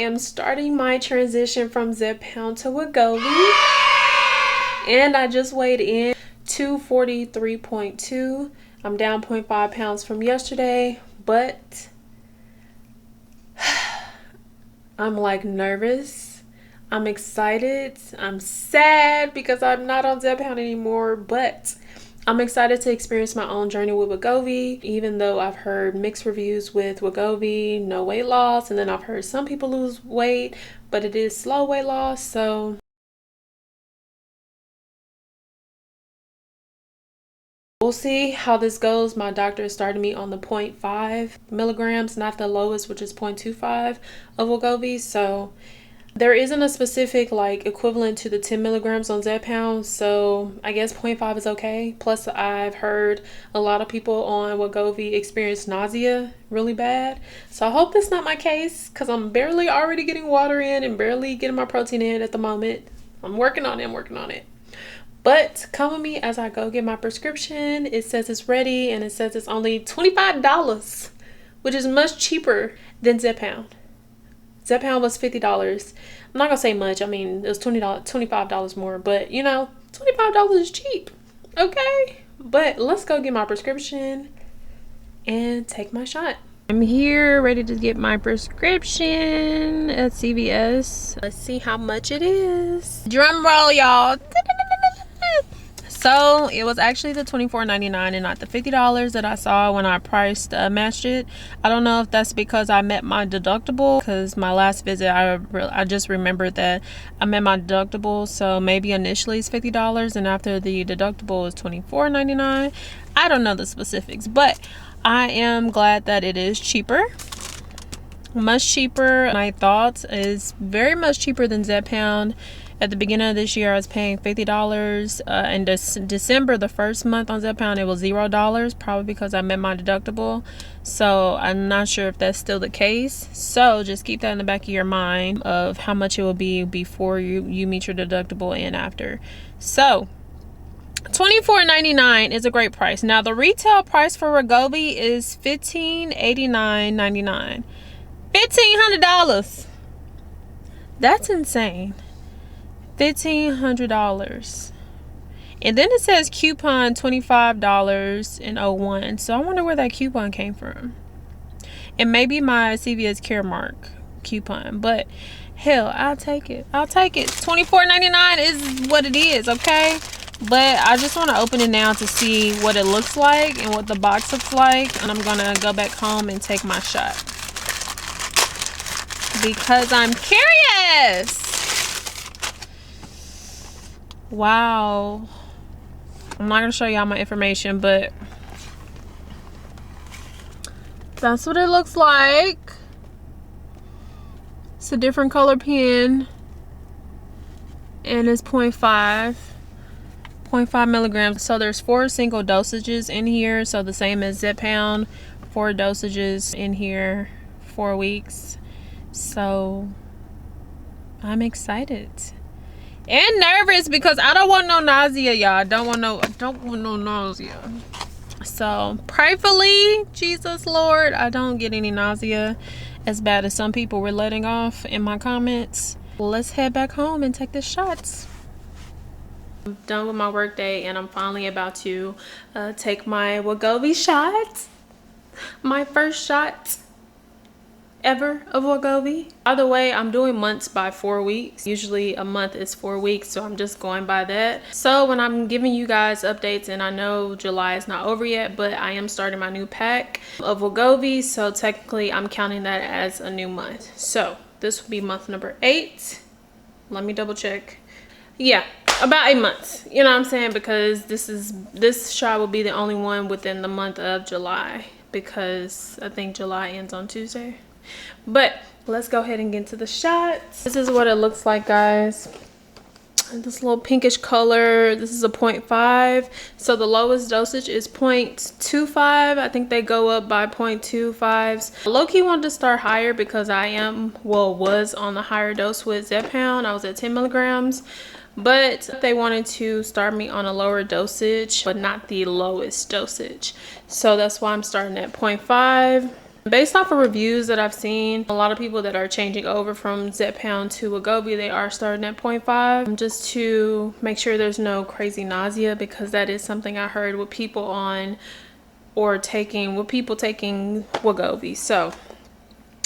am starting my transition from Zepbound to Wegovy. And I just weighed in 243.2. I'm down 0.5 pounds from yesterday, but I'm like nervous. I'm excited. I'm sad because I'm not on Zepbound anymore, but I'm excited to experience my own journey with Wegovy, even though I've heard mixed reviews with Wegovy, no weight loss, and then I've heard some people lose weight, but it is slow weight loss, so we'll see how this goes. My doctor started me on the 0.5 milligrams, not the lowest, which is 0.25 of Wegovy, so there isn't a specific like equivalent to the 10 milligrams on Zepbound, so I guess 0.5 is okay. Plus, I've heard a lot of people on Wegovy experience nausea really bad, so I hope that's not my case because I'm barely already getting water in and barely getting my protein in at the moment. I'm working on it. But come with me as I go get my prescription. It says it's ready and it says it's only $25, which is much cheaper than Zepbound. Zepbound was $50. I'm not gonna say much. I mean, it was $25 more, but you know, $25 is cheap. Okay, but let's go get my prescription and take my shot. I'm here ready to get my prescription at CVS. Let's see how much it is. Drum roll, y'all. So it was actually the $24.99 and not the $50 that I saw when I priced matched it. I don't know if that's because I met my deductible, because my last visit I just remembered that I met my deductible, so maybe initially it's $50 and after the deductible is $24.99. I don't know the specifics, but I am glad that it is cheaper. Much cheaper. My thoughts is very much cheaper than Zepbound. At the beginning of this year, I was paying $50. In December, the first month on Zepbound, it was $0, probably because I met my deductible. So I'm not sure if that's still the case. So just keep that in the back of your mind of how much it will be before you meet your deductible and after. So $24.99 is a great price. Now the retail price for Wegovy is $1589.99. $1,500. That's insane. $1,500. And then it says coupon $25.01. So I wonder where that coupon came from. And maybe my CVS Caremark coupon, but hell, I'll take it. $24.99 is what it is, okay? But I just want to open it now to see what it looks like and what the box looks like, and I'm gonna go back home and take my shot because I'm curious. Wow, I'm not gonna show y'all my information, but that's what it looks like. It's a different color pen and it's 0.5 milligrams. So there's 4 single dosages in here, so the same as Zepbound. 4 dosages in here, 4 weeks. So I'm excited and nervous because I don't want no nausea, y'all. I don't want no nausea. So prayerfully, Jesus Lord, I don't get any nausea as bad as some people were letting off in my comments. Let's head back home and take the shots. I'm done with my work day and I'm finally about to take my Wegovy shot. My first shot ever of Wegovy. By the way, I'm doing months by 4 weeks. Usually a month is 4 weeks, so I'm just going by that. So when I'm giving you guys updates, and I know July is not over yet, but I am starting my new pack of Wegovy, so technically I'm counting that as a new month. So this will be month number 8. Let me double check. Yeah, about 8 months. You know what I'm saying? Because this shot will be the only one within the month of July, because I think July ends on Tuesday. But let's go ahead and get into the shots. This is what it looks like, guys. This little pinkish color. This is a 0.5. So the lowest dosage is 0.25. I think they go up by 0.25s. Low-key wanted to start higher because was on the higher dose with Zepbound. I was at 10 milligrams. But they wanted to start me on a lower dosage, but not the lowest dosage. So that's why I'm starting at 0.5. Based off of reviews that I've seen, a lot of people that are changing over from Zepbound to Wegovy, they are starting at 0.5 just to make sure there's no crazy nausea, because that is something I heard with people on or taking Wegovy. So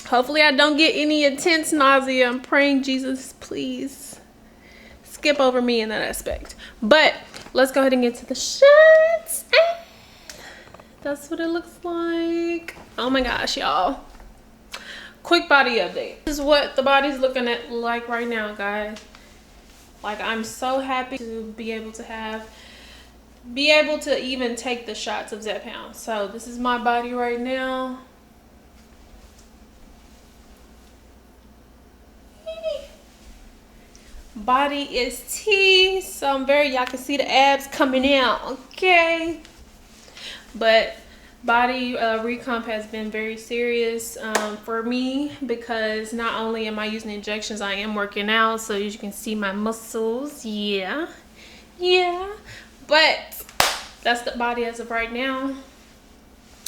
hopefully I don't get any intense nausea. I'm praying Jesus, please skip over me in that aspect. But let's go ahead and get to the shots. That's what it looks like. Oh my gosh, y'all. Quick body update. This is what the body's looking at like right now, guys. Like, I'm so happy to be able to even take the shots of Zepbound. So this is my body right now. Body is T, so I'm y'all can see the abs coming out, okay? But body recomp has been very serious for me, because not only am I using injections, I am working out. So as you can see, my muscles, yeah. But that's the body as of right now.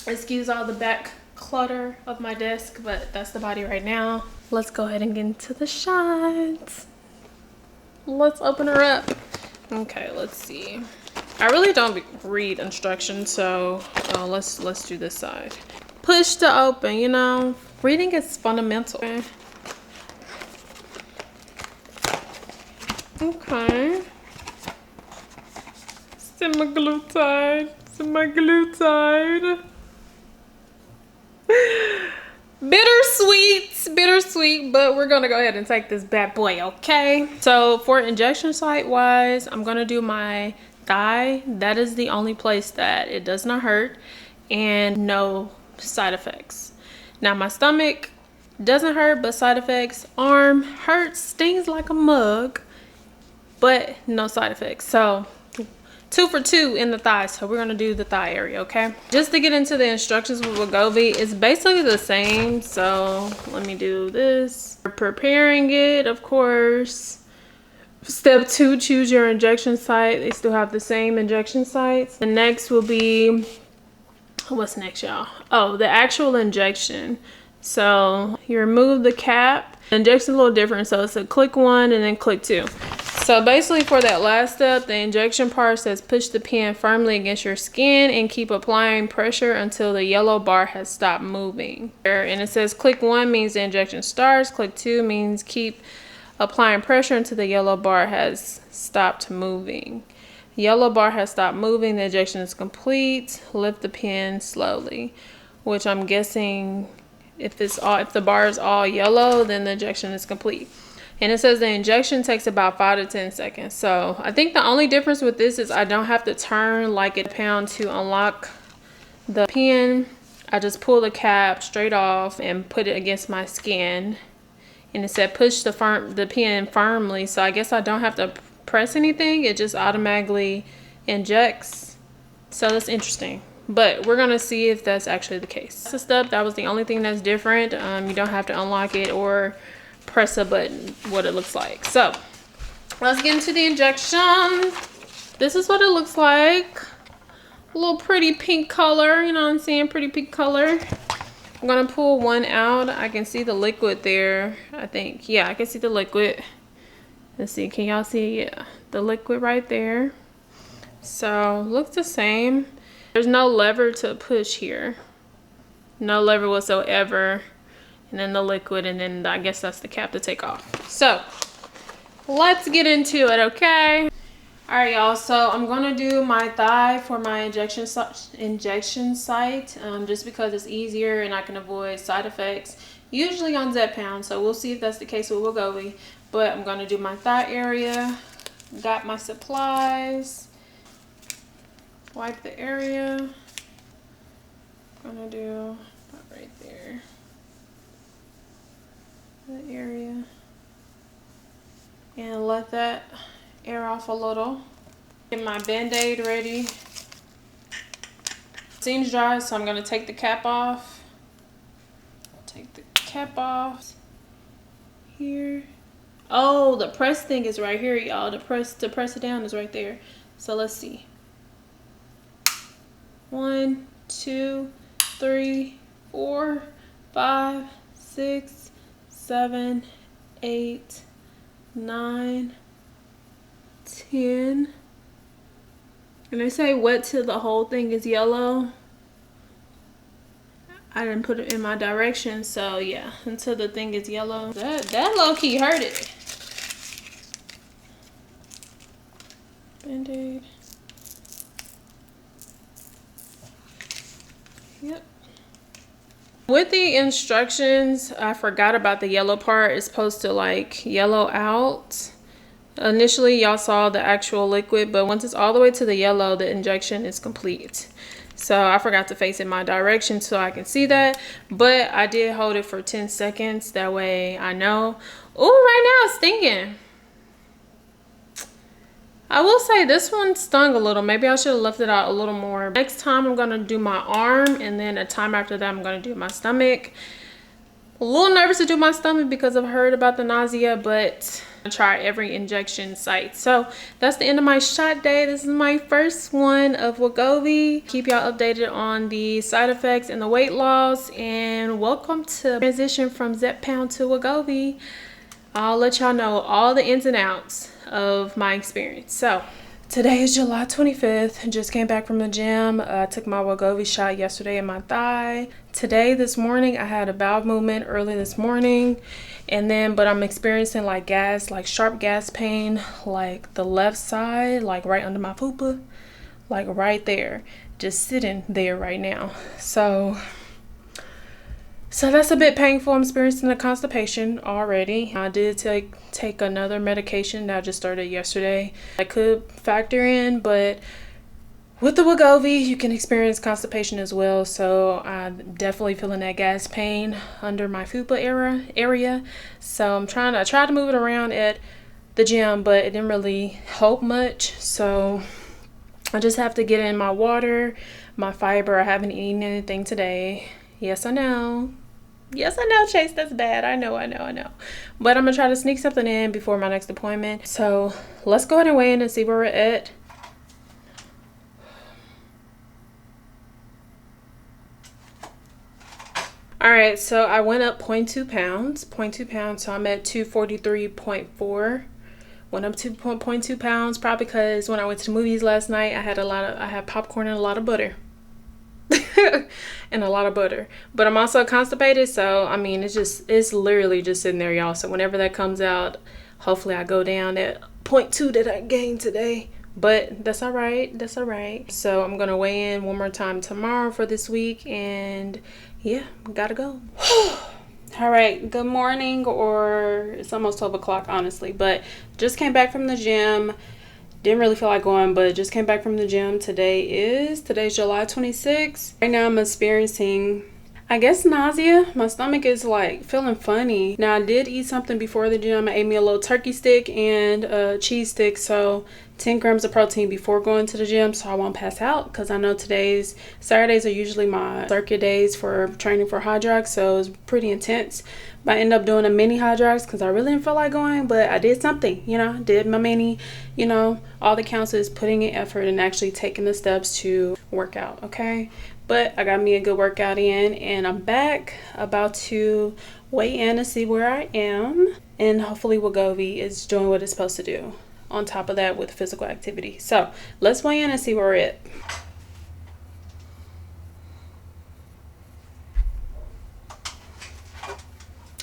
Excuse all the back clutter of my desk, but that's the body right now. Let's go ahead and get into the shots. Let's open her up. Okay, let's see. I really don't read instructions, so let's do this side. Push to open, you know. Reading is fundamental. Okay. Semaglutide. Bittersweet, but we're gonna go ahead and take this bad boy, okay? So for injection site wise, I'm gonna do my thigh. That is the only place that it does not hurt and no side effects. Now my stomach doesn't hurt, but side effects. Arm hurts, stings like a mug, but no side effects. So 2 for 2 in the thigh. So we're gonna do the thigh area, okay? Just to get into the instructions with Wegovy, it's basically the same. So let me do this. For preparing it, of course. Step 2, choose your injection site. They still have the same injection sites. The next will be, what's next, y'all? Oh, the actual injection. So you remove the cap. The injection's a little different. So it's a click 1 and then click 2. So basically for that last step, the injection part says push the pen firmly against your skin and keep applying pressure until the yellow bar has stopped moving. And it says click 1 means the injection starts. Click 2 means keep applying pressure until the yellow bar has stopped moving. Yellow bar has stopped moving. The injection is complete. Lift the pen slowly, which I'm guessing if the bar is all yellow, then the injection is complete. And it says the injection takes about 5 to 10 seconds. So I think the only difference with this is I don't have to turn like a pound to unlock the pen. I just pull the cap straight off and put it against my skin. And it said push the pen firmly. So I guess I don't have to press anything. It just automatically injects. So that's interesting. But we're going to see if that's actually the case. This step, that was the only thing that's different. You don't have to unlock it or press a button, what it looks like. So let's get into the injection. This is what it looks like. A little pretty pink color, you know what I'm saying? Pretty pink color. I'm gonna pull one out. I can see the liquid there, I think. Yeah, I can see the liquid. Let's see, can y'all see? Yeah, the liquid right there. So looks the same. There's no lever to push here. No lever whatsoever. And then the liquid, and then I guess that's the cap to take off. So let's get into it, okay? All right, y'all, so I'm gonna do my thigh for my injection site, just because it's easier and I can avoid side effects, usually on Zepbound. So we'll see if that's the case with Wegovy. But I'm gonna do my thigh area. Got my supplies. Wipe the area. Gonna do right there. The area, and let that air off a little. Get my band-aid ready. Seems dry, so I'm gonna take the cap off. Take the cap off here. Oh, the press thing is right here, y'all. To press it down is right there. So let's see. 1, 2, 3, 4. 5, 6, 7, 8, 9, 10. And they say wet till the whole thing is yellow. I didn't put it in my direction, so yeah, until the thing is yellow. That low-key hurt it. Band-Aid. Yep. With the instructions, I forgot about the yellow part. It's supposed to like yellow out. Initially, y'all saw the actual liquid, but once it's all the way to the yellow, the injection is complete. So I forgot to face in my direction so I can see that, but I did hold it for 10 seconds. That way I know. Oh, right now it's stinging. I will say this one stung a little. Maybe I should have left it out a little more. Next time I'm gonna do my arm, and then a time after that I'm gonna do my stomach. A little nervous to do my stomach because I've heard about the nausea, but I try every injection site. So that's the end of my shot day. This is my first one of Wegovy. Keep y'all updated on the side effects and the weight loss, and welcome to transition from Zepbound to Wegovy. I'll let y'all know all the ins and outs of my experience. So today is July 25th. Just came back from the gym. I took my Wegovy shot yesterday in my thigh. Today, this morning, I had a bowel movement early this morning. But I'm experiencing like sharp gas pain, like the left side, like right under my fupa, like right there, just sitting there right now. So that's a bit painful. I'm experiencing a constipation already. I did take another medication that I just started yesterday. I could factor in, but with the Wegovy, you can experience constipation as well. So I'm definitely feeling that gas pain under my fupa area. So I tried to move it around at the gym, but it didn't really help much. So I just have to get in my water, my fiber. I haven't eaten anything today. Yes, I know. Yes, I know, Chase, that's bad. I know. But I'm going to try to sneak something in before my next appointment. So let's go ahead and weigh in and see where we're at. All right, so I went up 0.2 pounds. So I'm at 243.4. Went up 2.2 pounds, probably because when I went to the movies last night, I had popcorn and a lot of butter. And a lot of butter, but I'm also constipated, so I mean it's literally just sitting there, y'all. So whenever that comes out, hopefully I go down that 0.2 that I gained today, but that's all right. So I'm gonna weigh in one more time tomorrow for this week, and yeah, gotta go. All right, good morning, or it's almost 12 o'clock honestly, but just came back from the gym. Didn't really feel like going, but just came back from the gym. Today's July 26th. Right now I'm experiencing, I guess, nausea. My stomach is like feeling funny. Now I did eat something before the gym. I ate me a little turkey stick and a cheese stick, so 10 grams of protein before going to the gym, so I won't pass out, because I know Saturdays are usually my circuit days for training for Hydrox, so it's pretty intense. But I ended up doing a mini Hydrox because I really didn't feel like going, but I did something, did my mini, all that counts is putting in effort and actually taking the steps to work out, okay? But I got me a good workout in, and I'm back, about to weigh in to see where I am, and hopefully Wegovy is doing what it's supposed to do on top of that with physical activity. So let's weigh in and see where we're at.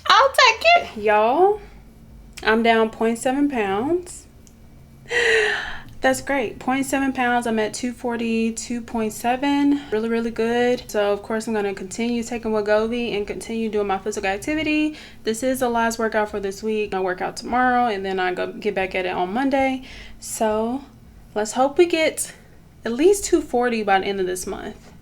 I'll take it, y'all. I'm down 0.7 pounds. That's great. 0.7 pounds. I'm at 242.7. Really good. So of course I'm going to continue taking Wegovy and continue doing my physical activity. This is the last workout for this week. I work out tomorrow, and then I get back at it on Monday. So let's hope we get at least 240 by the end of this month,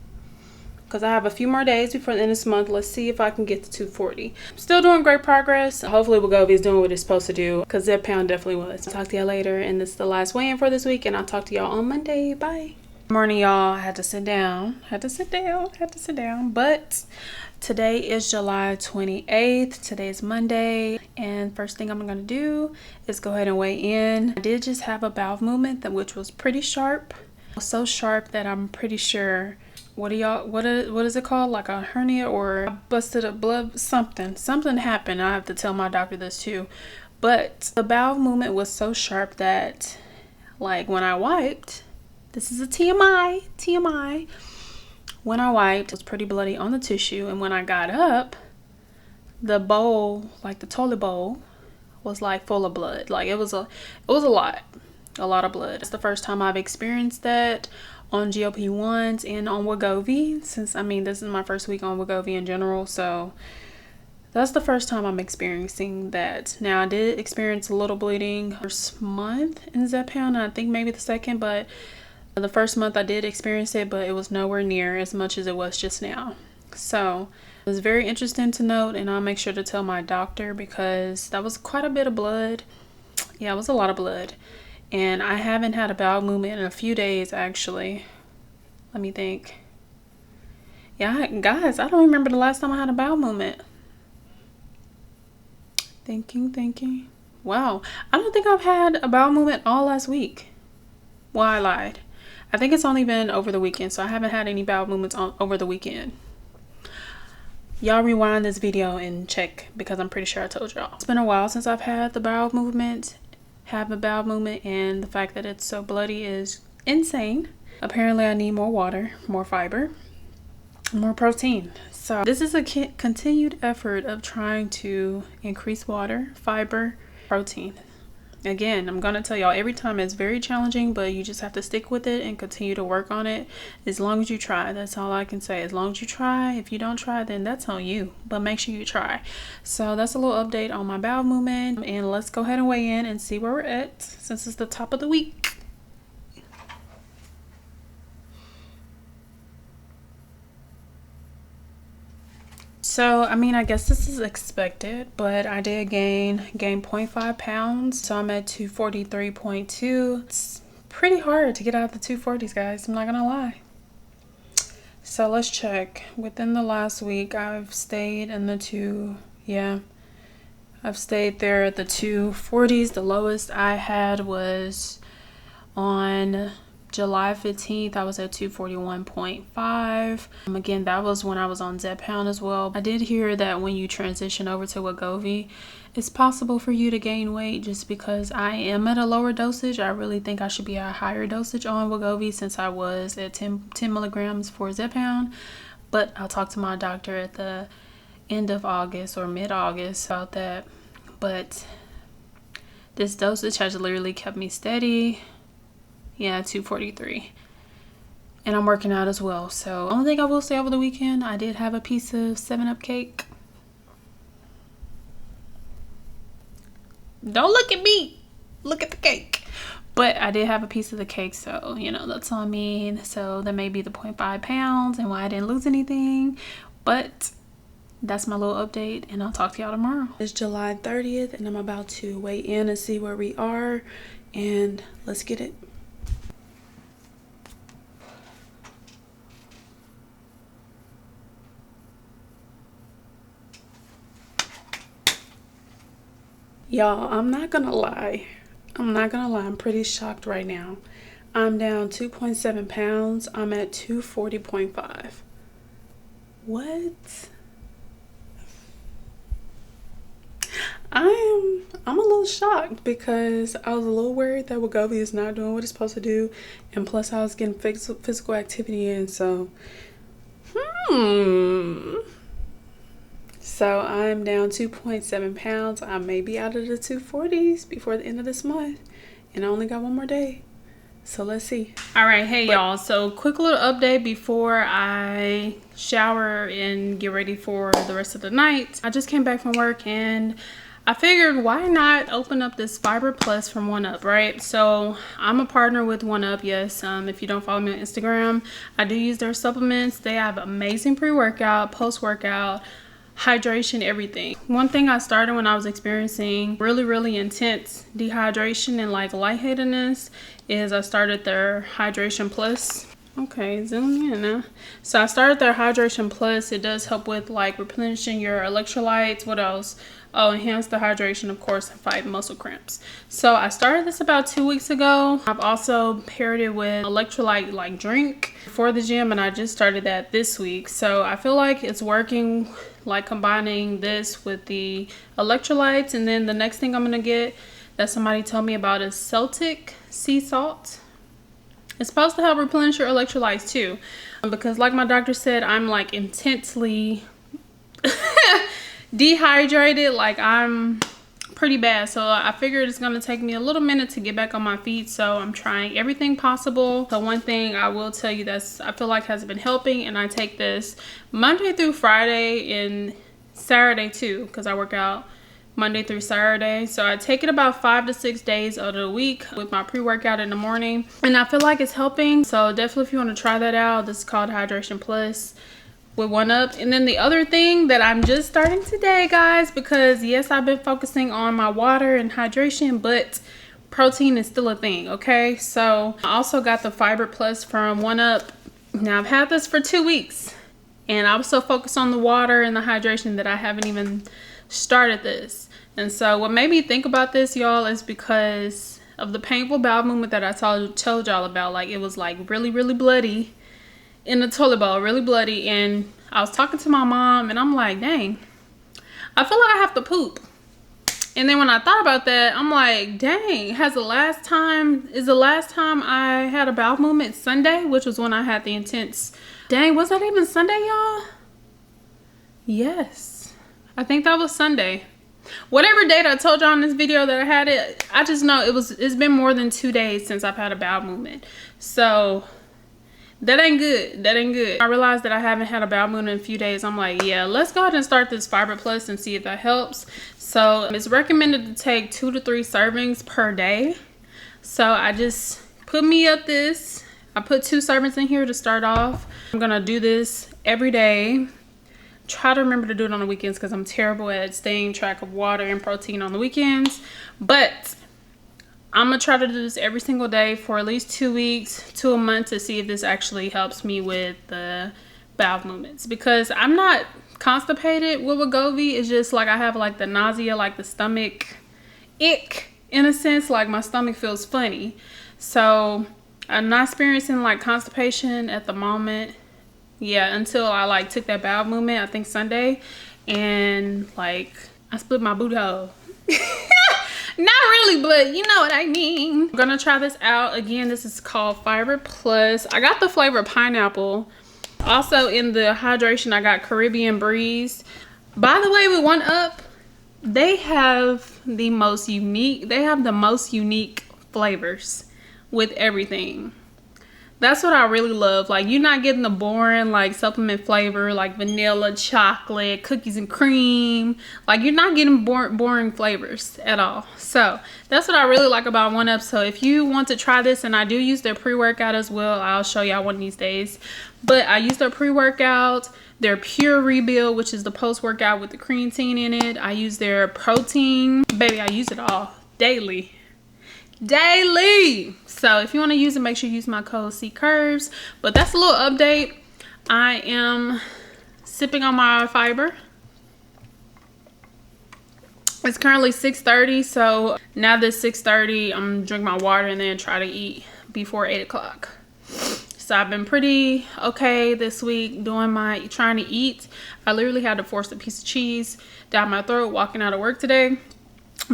because I have a few more days before the end of this month. Let's see if I can get to 240. Still doing great progress. Hopefully Wegovy is doing what it's supposed to do, because Zepbound definitely was. I'll talk to y'all later, and this is the last weigh-in for this week, and I'll talk to y'all on Monday. Bye. Good morning, y'all. I had to sit down. But today is July 28th. Today is Monday, and first thing I'm gonna do is go ahead and weigh in. I did just have a bowel movement which was pretty sharp. So sharp that I'm pretty sure what is it called, like a hernia, or I busted a blood, something happened. I have to tell my doctor this too. But the bowel movement was so sharp that, like, when I wiped, this is a TMI, when I wiped, it was pretty bloody on the tissue, and when I got up, the bowl, like the toilet bowl, was like full of blood. Like it was a lot of blood. It's the first time I've experienced that on GLP-1s and on Wegovy, since, I mean, this is my first week on Wegovy in general, so that's the first time I'm experiencing that. Now, I did experience a little bleeding first month in Zepbound, and I think maybe the second, but the first month I did experience it, but it was nowhere near as much as it was just now. So it was very interesting to note, and I'll make sure to tell my doctor, because that was quite a bit of blood. Yeah, it was a lot of blood. And I haven't had a bowel movement in a few days, actually. Let me think. Yeah, guys, I don't remember the last time I had a bowel movement. Thinking. Wow, I don't think I've had a bowel movement all last week. Well, I lied. I think it's only been over the weekend, so I haven't had any bowel movements over the weekend. Y'all rewind this video and check, because I'm pretty sure I told y'all. It's been a while since I've had the bowel movement. And the fact that it's so bloody is insane. Apparently I need more water, more fiber, more protein. So this is a continued effort of trying to increase water, fiber, protein. Again, I'm gonna tell y'all every time, it's very challenging, but you just have to stick with it and continue to work on it as long as you try. That's all I can say. As long as you try. If you don't try, then that's on you, but make sure you try. So that's a little update on my bowel movement, and let's go ahead and weigh in and see where we're at, since it's the top of the week. So, I mean, I guess this is expected, but I did gain 0.5 pounds. So I'm at 243.2. It's pretty hard to get out of the 240s, guys. I'm not gonna lie. So let's check. Within the last week, I've stayed in the I've stayed there at the 240s. The lowest I had was on July 15th, I was at 241.5. Again, that was when I was on Zepbound as well. I did hear that when you transition over to Wegovy, it's possible for you to gain weight, just because I am at a lower dosage. I really think I should be at a higher dosage on Wegovy, since I was at 10 milligrams for Zepbound. But I'll talk to my doctor at the end of August or mid-August about that. But this dosage has literally kept me steady. Yeah, 243. And I'm working out as well. So the only thing I will say over the weekend, I did have a piece of 7-Up cake. Don't look at me. Look at the cake. But I did have a piece of the cake, so, you know, that's all I mean. So that may be the 0.5 pounds and why I didn't lose anything. But that's my little update, and I'll talk to y'all tomorrow. It's July 30th, and I'm about to weigh in and see where we are. And let's get it. Y'all, I'm not gonna lie. I'm pretty shocked right now. I'm down 2.7 pounds. I'm at 240.5. What? I'm a little shocked, because I was a little worried that Wegovy is not doing what it's supposed to do, and plus I was getting physical activity in, so So I'm down 2.7 pounds. I may be out of the 240s before the end of this month, and I only got one more day. So let's see. All right, hey y'all. So quick little update before I shower and get ready for the rest of the night. I just came back from work, and I figured, why not open up this Fiber Plus from 1UP, right? So I'm a partner with 1UP, yes. If you don't follow me on Instagram, I do use their supplements. They have amazing pre-workout, post-workout, hydration, everything. One thing I started when I was experiencing really intense dehydration and like lightheadedness is I started their Hydration Plus. Okay, zoom in now. So I started their Hydration Plus. It does help with like replenishing your electrolytes. What else? Oh, enhance the hydration, of course, and fight muscle cramps. So I started this about 2 weeks ago. I've also paired it with electrolyte like drink for the gym, and I just started that this week. So I feel like it's working, like combining this with the electrolytes. And then the next thing I'm gonna get that somebody told me about is Celtic sea salt. It's supposed to help replenish your electrolytes too, because like my doctor said, I'm like intensely dehydrated. Like I'm pretty bad, so I figured it's gonna take me a little minute to get back on my feet. So I'm trying everything possible. The one thing I will tell you that's I feel like has been helping, and I take this Monday through Friday and Saturday too, because I work out Monday through Saturday. So I take it about 5 to 6 days of the week with my pre-workout in the morning, and I feel like it's helping. So definitely if you want to try that out, this is called Hydration Plus with 1UP. And then the other thing that I'm just starting today, guys, because yes, I've been focusing on my water and hydration, but protein is still a thing. Okay, so I also got the Fiber Plus from 1UP. Now I've had this for 2 weeks, and I was so focused on the water and the hydration that I haven't even started this. And so what made me think about this, y'all, is because of the painful bowel movement that I told y'all about. Like it was like really bloody in the toilet bowl, really bloody. And I was talking to my mom, and I'm like, dang, I feel like I have to poop. And then when I thought about that, I'm like, dang, is the last time I had a bowel movement Sunday, which was when I had the intense, dang, was that even Sunday, y'all? Yes, I think that was Sunday. Whatever date I told y'all in this video that I had it, I just know it's been more than 2 days since I've had a bowel movement. So that ain't good. That ain't good. I realized that I haven't had a bowel movement in a few days. I'm like, yeah, let's go ahead and start this Fiber Plus and see if that helps. So it's recommended to take 2 to 3 servings per day. So I just put me up this. I put 2 servings in here to start off. I'm gonna do this every day. Try to remember to do it on the weekends, because I'm terrible at staying track of water and protein on the weekends. But I'm gonna try to do this every single day for at least 2 weeks to a month to see if this actually helps me with the bowel movements, because I'm not constipated with Wegovy. It's just like I have like the nausea, like the stomach ick in a sense, like my stomach feels funny. So I'm not experiencing like constipation at the moment. Yeah, until I like took that bowel movement, I think Sunday, and like I split my booty hole. Not really, but you know what I mean. I'm gonna try this out. Again, this is called Fiber Plus. I got the flavor pineapple. Also in the hydration, I got Caribbean Breeze. By the way, with 1UP, they have the most unique flavors with everything. That's what I really love. Like, you're not getting the boring like supplement flavor like vanilla, chocolate, cookies and cream. Like, you're not getting boring flavors at all. So that's what I really like about 1UP. So if you want to try this, and I do use their pre-workout as well, I'll show y'all one of these days. But I use their pre-workout, their Pure Rebuild, which is the post-workout with the creatine in it. I use their protein. Baby, I use it all daily. So if you want to use it, make sure you use my code CCurves. But that's a little update. I am sipping on my fiber. It's currently 6:30, so now that it's 6:30, I'm gonna drink my water and then try to eat before 8 o'clock. So I've been pretty okay this week trying to eat. I literally had to force a piece of cheese down my throat walking out of work today,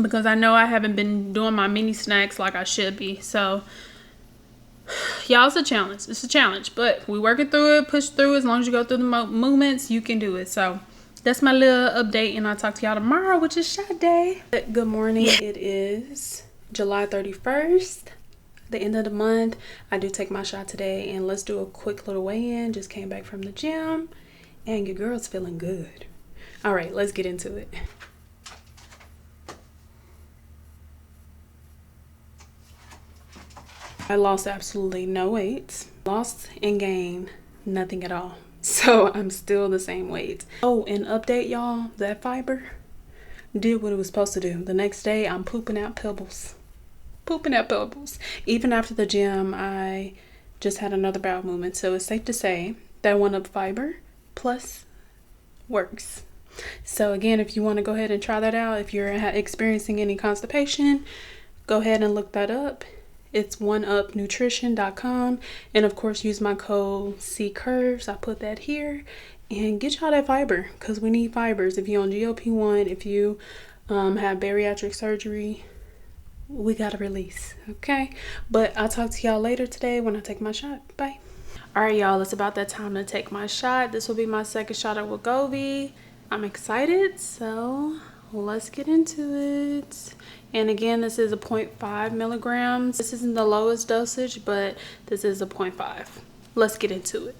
because I know I haven't been doing my mini snacks like I should be. So y'all, it's a challenge. It's a challenge, but we working through it, push through. As long as you go through the movements, you can do it. So that's my little update, and I'll talk to y'all tomorrow, which is shot day. Good morning. It is July 31st, the end of the month. I do take my shot today, and let's do a quick little weigh-in. Just came back from the gym, and your girl's feeling good. All right, let's get into it. I lost absolutely no weight. Lost and gained nothing at all. So I'm still the same weight. Oh, and update y'all, that fiber did what it was supposed to do. The next day, I'm pooping out pebbles. Pooping out pebbles. Even after the gym, I just had another bowel movement. So it's safe to say that 1UP Fiber Plus works. So again, if you want to go ahead and try that out, if you're experiencing any constipation, go ahead and look that up. It's oneupnutrition.com, and of course use my code CCurves. I put that here, and get y'all that fiber, because we need fibers. If you're on GLP-1, if you have bariatric surgery, we gotta release, okay? But I'll talk to y'all later today when I take my shot. Bye. All right, y'all, it's about that time to take my shot. This will be my second shot of Wegovy. I'm excited, so let's get into it. And again, this is a 0.5 milligrams. This isn't the lowest dosage, but this is a 0.5. Let's get into it.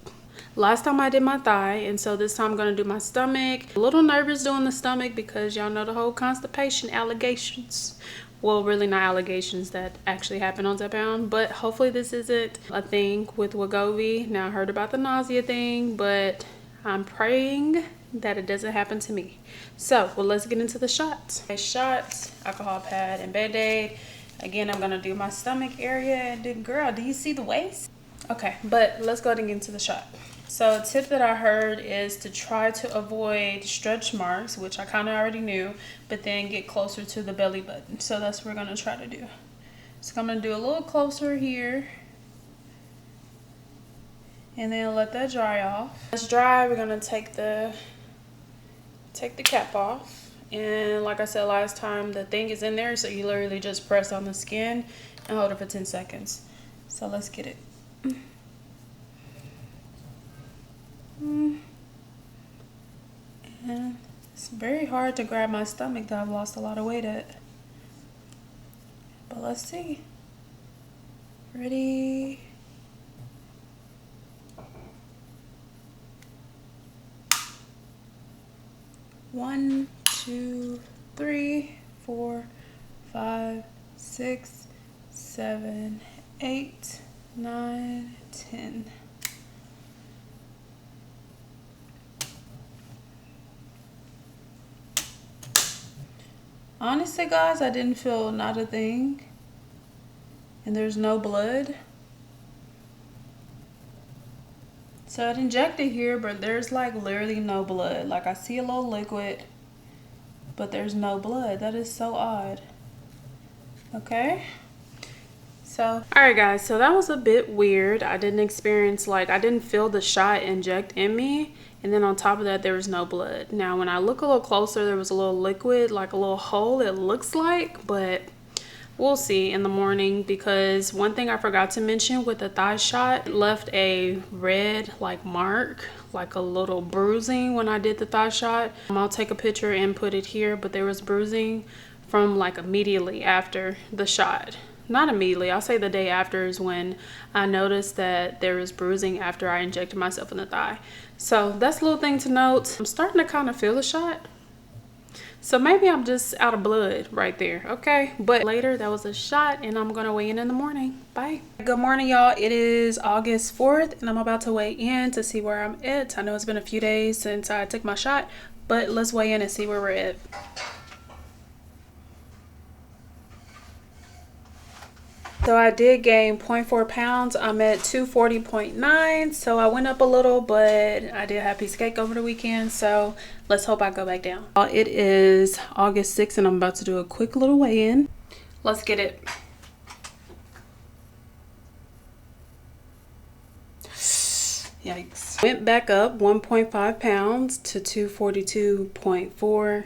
Last time I did my thigh, and so this time I'm gonna do my stomach. A little nervous doing the stomach because y'all know the whole constipation allegations. Well, really not allegations, that actually happened on Zepbound, but hopefully this isn't a thing with Wegovy. Now I heard about the nausea thing, but I'm praying that it doesn't happen to me. So, well, let's get into the shots. Okay, shots, alcohol pad, and Band-Aid. Again, I'm gonna do my stomach area. And girl, do you see the waist? Okay, but let's go ahead and get into the shot. So a tip that I heard is to try to avoid stretch marks, which I kind of already knew, but then get closer to the belly button. So that's what we're gonna try to do. So I'm gonna do a little closer here, and then let that dry off. It's dry, we're gonna take the cap off. And like I said last time, the thing is in there, so you literally just press on the skin and hold it for 10 seconds. So let's get it. And it's very hard to grab my stomach that I've lost a lot of weight at. But let's see. Ready? One, 2, 3, 4, 5, 6, 7, 8, 9, 10. Honestly, guys, I didn't feel not a thing. And there's no blood. So I'd injected here, but there's like literally no blood. Like I see a little liquid, but there's no blood. That is so odd. Okay. So, all right, guys, so that was a bit weird. I didn't experience, like, I didn't feel the shot inject in me. And then on top of that, there was no blood. Now, when I look a little closer, there was a little liquid, like a little hole, it looks like, but we'll see in the morning. Because one thing I forgot to mention with the thigh shot, it left a red, like, mark, like a little bruising when I did the thigh shot. I'll take a picture and put it here, but there was bruising from, like, immediately after the shot. Not immediately, I'll say the day after is when I noticed that there was bruising after I injected myself in the thigh. So that's a little thing to note. I'm starting to kind of feel the shot. So maybe I'm just out of blood right there, okay? But later, that was a shot, and I'm gonna weigh in the morning. Bye. Good morning, y'all. It is August 4th, and I'm about to weigh in to see where I'm at. I know it's been a few days since I took my shot, but let's weigh in and see where we're at. So I did gain 0.4 pounds. I'm at 240.9. So I went up a little, but I did have a piece of cake over the weekend. So let's hope I go back down. It is August 6th, and I'm about to do a quick little weigh-in. Let's get it. Yikes. Went back up 1.5 pounds to 242.4.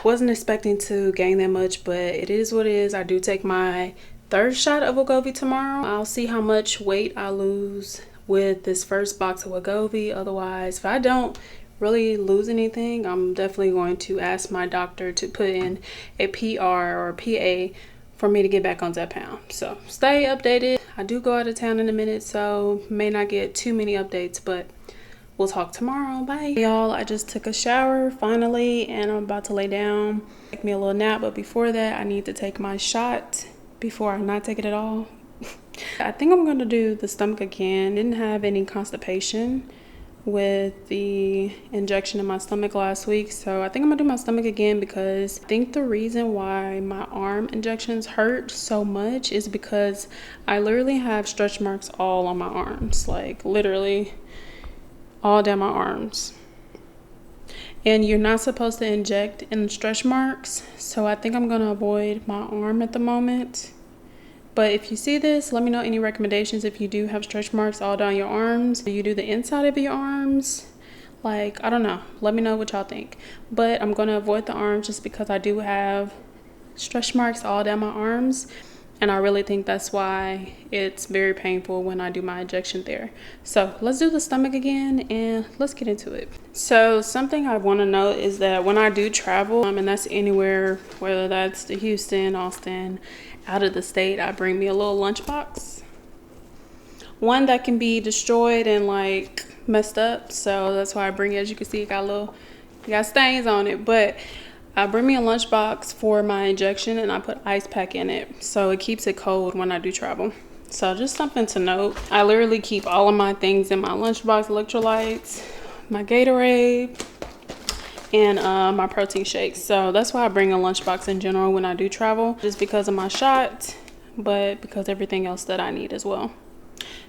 Wasn't expecting to gain that much, but it is what it is. I do take my third shot of Wegovy tomorrow. I'll see how much weight I lose with this first box of Wegovy. Otherwise, if I don't really lose anything, I'm definitely going to ask my doctor to put in a PR or a PA for me to get back on Zepbound. So stay updated. I do go out of town in a minute, so may not get too many updates, but we'll talk tomorrow. Bye. Y'all, I just took a shower finally, and I'm about to lay down, take me a little nap. But before that, I need to take my shot before I not take it at all. I think I'm going to do the stomach again. Didn't have any constipation with the injection in my stomach last week, so I think I'm gonna do my stomach again, because I think the reason why my arm injections hurt so much is because I literally have stretch marks all on my arms, like literally all down my arms. And you're not supposed to inject in stretch marks, so I think I'm gonna avoid my arm at the moment. But if you see this, let me know any recommendations if you do have stretch marks all down your arms. Do you do the inside of your arms? Like, I don't know. Let me know what y'all think. But I'm gonna avoid the arms just because I do have stretch marks all down my arms. And I really think that's why it's very painful when I do my injection there. So let's do the stomach again and let's get into it. So something I want to note is that when I do travel, and that's anywhere, whether that's to Houston, Austin, out of the state, I bring me a little lunchbox. One that can be destroyed and like messed up. So that's why I bring it. As you can see, it got stains on it, but I bring me a lunchbox for my injection and I put ice pack in it so it keeps it cold when I do travel. So just something to note. I literally keep all of my things in my lunchbox: electrolytes, my Gatorade, and my protein shakes. So that's why I bring a lunchbox in general when I do travel, just because of my shot, but because everything else that I need as well,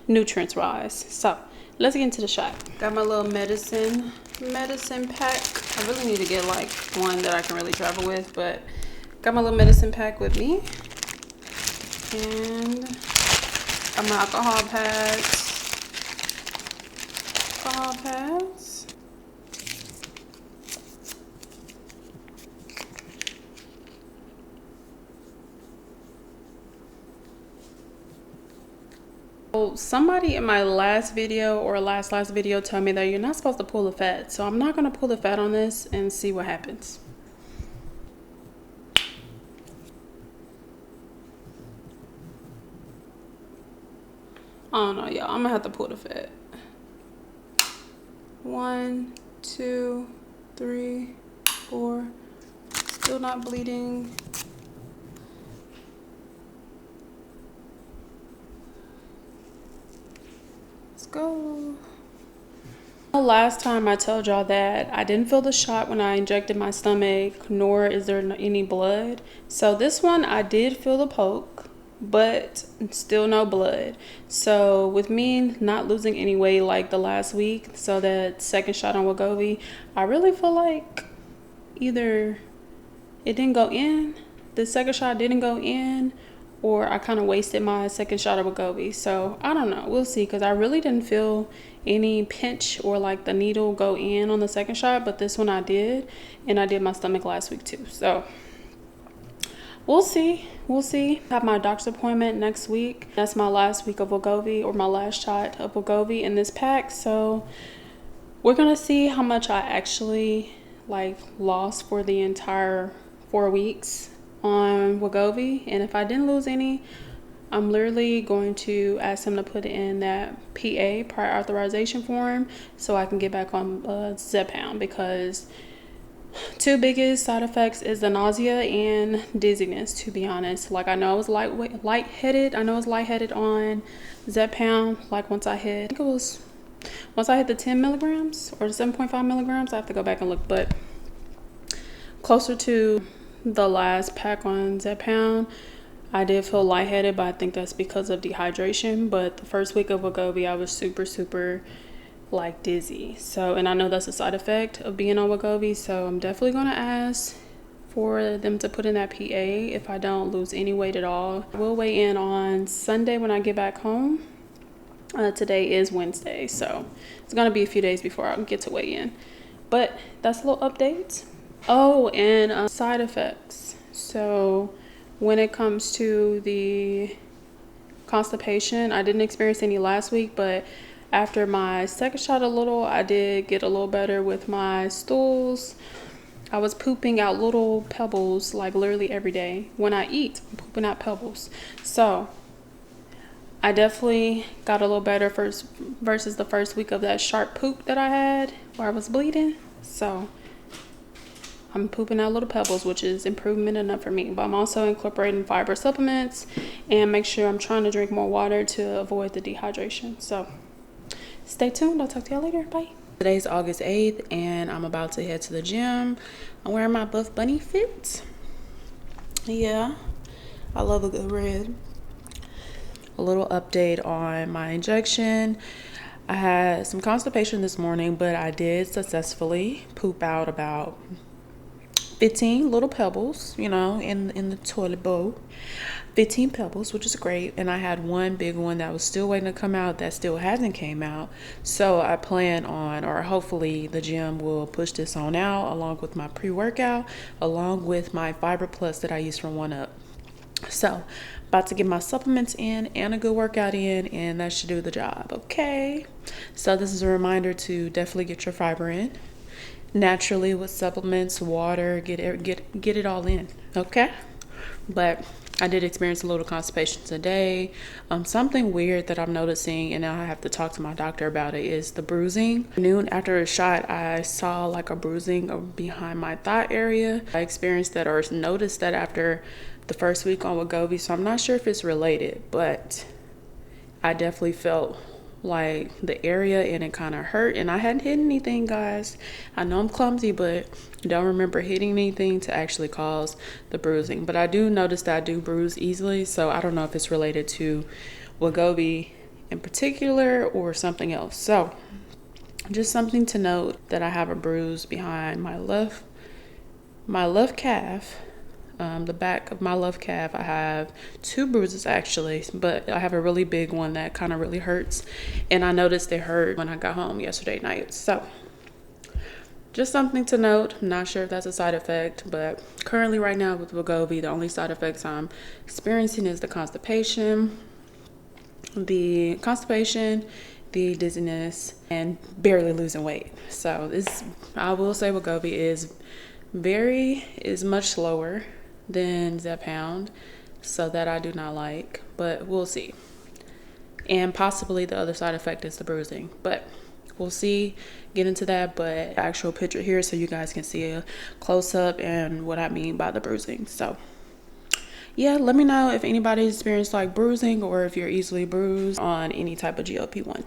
nutrients wise. So let's get into the shot. Got my little medicine pack. I really need to get like one that I can really travel with, but got my little medicine pack with me, and got my alcohol pads. Somebody in my last video or last video told me that you're not supposed to pull the fat, so I'm not going to pull the fat on this and see what happens. I don't know, y'all. I'm gonna have to pull the fat. 1, 2, 3, 4. Still not bleeding. Go. Last time I told y'all that I didn't feel the shot when I injected my stomach, nor is there any blood. So this one I did feel the poke, but still no blood. So with me not losing any weight like the last week, so that second shot on Wegovy, I really feel like either it didn't go in, the second shot didn't go in, or I kind of wasted my second shot of Wegovy. So I don't know, we'll see, because I really didn't feel any pinch or like the needle go in on the second shot, but this one I did, and I did my stomach last week too. So we'll see. I have my doctor's appointment next week. That's my last week of Wegovy, or my last shot of Wegovy in this pack. So we're gonna see how much I actually like lost for the entire 4 weeks on Wegovy, and if I didn't lose any, I'm literally going to ask him to put in that PA, prior authorization form, so I can get back on Zepbound, because two biggest side effects is the nausea and dizziness, to be honest. Like, I know I was lightheaded. I know I was lightheaded on Zepbound. Like once I hit the 10 milligrams or the 7.5 milligrams, I have to go back and look, but closer to the last pack on Zepbound, I did feel lightheaded, but I think that's because of dehydration. But the first week of Wegovy, I was super like dizzy. So, and I know that's a side effect of being on Wegovy, so I'm definitely going to ask for them to put in that PA if I don't lose any weight at all. We'll weigh in on Sunday when I get back home. Today is Wednesday, so it's going to be a few days before I get to weigh in. But that's a little update. Oh, and side effects. So when it comes to the constipation, I didn't experience any last week, but after my second shot I did get a little better with my stools. I was pooping out little pebbles like literally every day. When I eat, I'm pooping out pebbles. So I definitely got a little better versus the first week of that sharp poop that I had where I was bleeding. So I'm pooping out little pebbles, which is improvement enough for me. But I'm also incorporating fiber supplements and make sure I'm trying to drink more water to avoid the dehydration. So stay tuned. I'll talk to y'all later. Bye. Today's August 8th and I'm about to head to the gym. I'm wearing my Buff Bunny fit. Yeah, I love a good red. A little update on my injection. I had some constipation this morning, but I did successfully poop out about 15 little pebbles, you know, in the toilet bowl. 15 pebbles, which is great. And I had one big one that was still waiting to come out that still hasn't came out. So I plan on, or hopefully the gym will push this on out along with my pre-workout, along with my Fiber Plus that I use from 1UP. So about to get my supplements in and a good workout in, and that should do the job. Okay. So this is a reminder to definitely get your fiber in naturally with supplements, water, get it all in. Okay. But I did experience a little constipation today. Something weird that I'm noticing, and now I have to talk to my doctor about it, is the bruising. Noon after a shot, I saw like a bruising behind my thigh area. I experienced that or noticed that after the first week on Wegovy, so I'm not sure if it's related, but I definitely felt like the area and it kind of hurt, and I hadn't hit anything, guys. I know I'm clumsy, but don't remember hitting anything to actually cause the bruising. But I do notice that I do bruise easily, so I don't know if it's related to Wegovy in particular or something else. So just something to note that I have a bruise behind my left calf. The back of my left calf, I have 2 bruises actually, but I have a really big one that kind of really hurts, and I noticed it hurt when I got home yesterday night. So just something to note. I'm not sure if that's a side effect, but currently right now with Wegovy, the only side effects I'm experiencing is the constipation, the dizziness, and barely losing weight. So I will say Wegovy is much slower than Zepbound, so that I do not like, but we'll see. And possibly the other side effect is the bruising, but we'll see, get into that. But actual picture here so you guys can see a close-up and what I mean by the bruising. So yeah, let me know if anybody's experienced like bruising or if you're easily bruised on any type of GLP-1.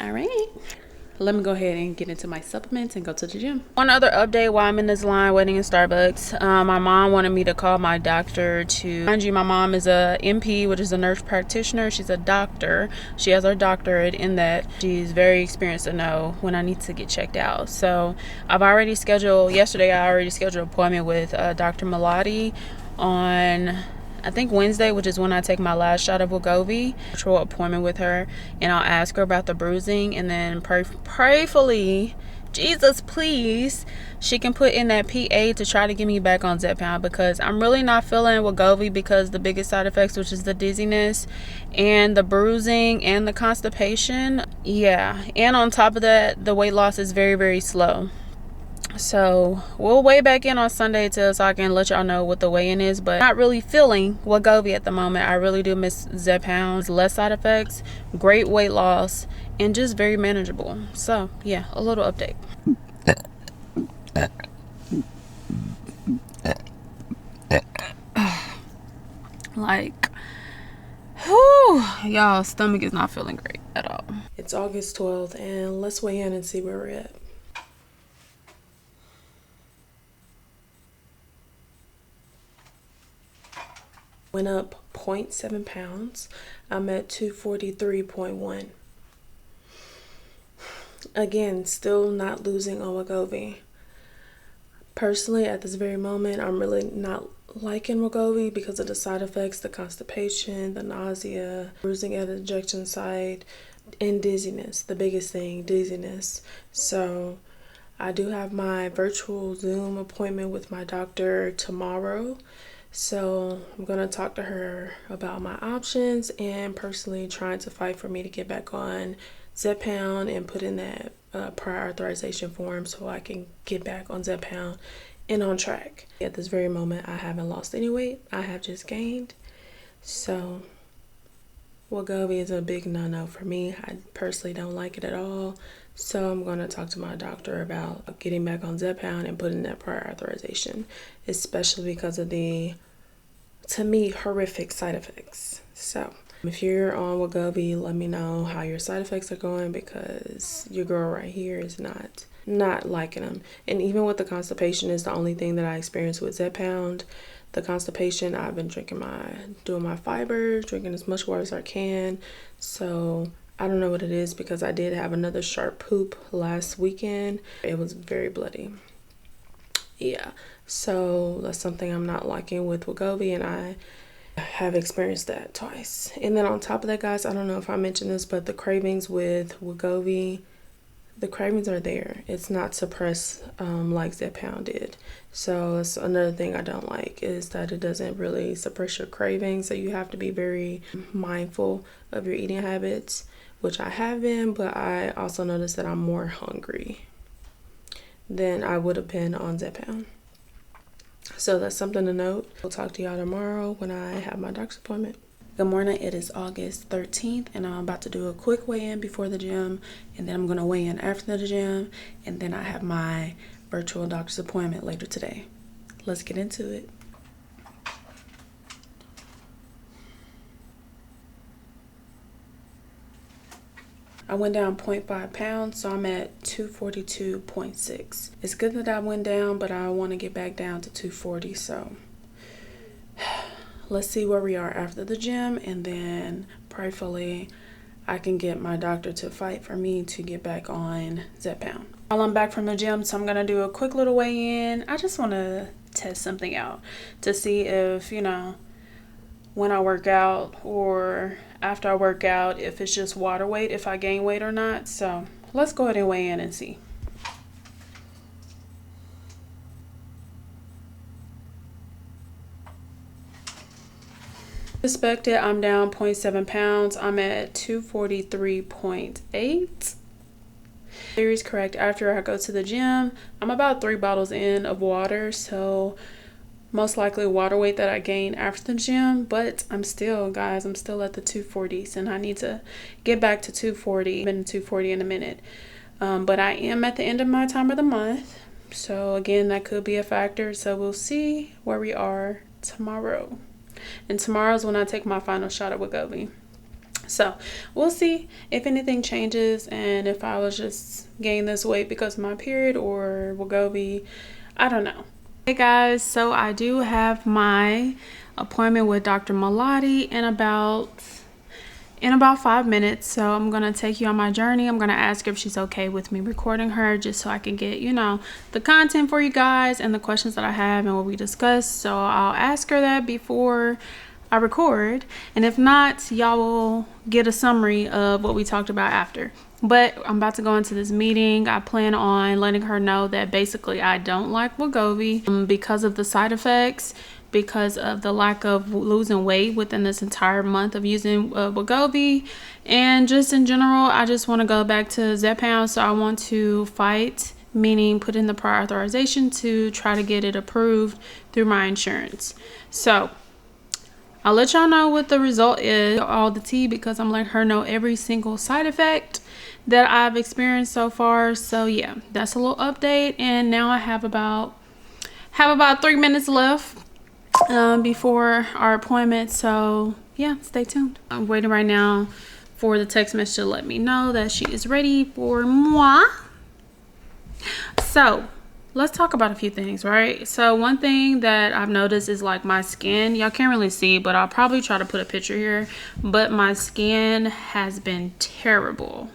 All right, let me go ahead and get into my supplements and go to the gym. One other update while I'm in this line waiting in Starbucks. My mom wanted me to call my doctor to, mind you, my mom is a NP, which is a nurse practitioner. She's a doctor. She has her doctorate in that. She's very experienced to know when I need to get checked out. So yesterday I already scheduled an appointment with Dr. Malladi on, I think, Wednesday, which is when I take my last shot of Wegovy. Virtual appointment with her, and I'll ask her about the bruising, and then prayfully, Jesus please, she can put in that PA to try to get me back on Zepbound, because I'm really not feeling Wegovy because the biggest side effects, which is the dizziness and the bruising and the constipation. Yeah, and on top of that, the weight loss is very, very slow. So we'll weigh back in on Sunday so I can let y'all know what the weigh-in is, but not really feeling Wegovy at the moment. I really do miss Zepbound. Less side effects, great weight loss, and just very manageable. So yeah, a little update. Like, whew, y'all, stomach is not feeling great at all. It's August 12th, and let's weigh in and see where we're at. Went up 0.7 pounds. I'm at 243.1. Again, still not losing on Wegovy. Personally, at this very moment, I'm really not liking Wegovy because of the side effects, the constipation, the nausea, bruising at the injection site, and dizziness. The biggest thing, dizziness. So I do have my virtual Zoom appointment with my doctor tomorrow. So I'm going to talk to her about my options and personally trying to fight for me to get back on Zepbound and put in that prior authorization form so I can get back on Zepbound and on track. At this very moment, I haven't lost any weight. I have just gained. So Wegovy is a big no-no for me. I personally don't like it at all. So I'm going to talk to my doctor about getting back on Zepbound and putting that prior authorization, especially because of the, to me, horrific side effects. So if you're on Wegovy, let me know how your side effects are going, because your girl right here is not liking them. And even with the constipation is the only thing that I experienced with Zepbound. The constipation, I've been doing my fiber, drinking as much water as I can. So I don't know what it is because I did have another sharp poop last weekend. It was very bloody. Yeah, so that's something I'm not liking with Wegovy, and I have experienced that twice. And then on top of that, guys, I don't know if I mentioned this, but the cravings with Wegovy, the cravings are there. It's not suppressed like Zepbound did. So that's another thing I don't like, is that it doesn't really suppress your cravings. So you have to be very mindful of your eating habits, which I have been, but I also noticed that I'm more hungry than I would have been on Zepbound. So that's something to note. We'll talk to y'all tomorrow when I have my doctor's appointment. Good morning. It is August 13th, and I'm about to do a quick weigh-in before the gym, and then I'm going to weigh in after the gym, and then I have my virtual doctor's appointment later today. Let's get into it. I went down 0.5 pounds, so I'm at 242.6. It's good that I went down, but I want to get back down to 240, so let's see where we are after the gym, and then prayerfully I can get my doctor to fight for me to get back on Zepbound. While I'm back from the gym, so I'm going to do a quick little weigh-in. I just want to test something out to see if, you know, when I work out or after I work out, if it's just water weight, if I gain weight or not. So let's go ahead and weigh in and see. Expected, I'm down 0.7 pounds. I'm at 243.8. Theory's correct. After I go to the gym, I'm about 3 bottles in of water, so most likely water weight that I gain after the gym, but I'm still, guys, I'm still at the 240s, and I need to get back to 240. I've been 240 in a minute, but I am at the end of my time of the month, so again, that could be a factor. So we'll see where we are tomorrow, and tomorrow's when I take my final shot of Wegovy. So we'll see if anything changes, and if I was just gaining this weight because of my period or Wegovy, I don't know. Hey guys, so I do have my appointment with Dr. Malladi in about 5 minutes. So I'm gonna take you on my journey. I'm gonna ask her if she's okay with me recording her, just so I can get, you know, the content for you guys and the questions that I have and what we discuss. So I'll ask her that before I record, and if not, y'all will get a summary of what we talked about after. But I'm about to go into this meeting. I plan on letting her know that basically I don't like Wegovy because of the side effects, because of the lack of losing weight within this entire month of using Wegovy, and just in general, I just want to go back to Zepbound. So I want to fight, meaning put in the prior authorization to try to get it approved through my insurance. So I'll let y'all know what the result is, all the tea, because I'm letting her know every single side effect that I've experienced so far. So yeah, that's a little update, and now I have about 3 minutes left before our appointment. So yeah, stay tuned. I'm waiting right now for the text message to let me know that she is ready for moi. So let's talk about a few things, right? So one thing that I've noticed is like my skin. Y'all can't really see, but I'll probably try to put a picture here. But my skin has been terrible.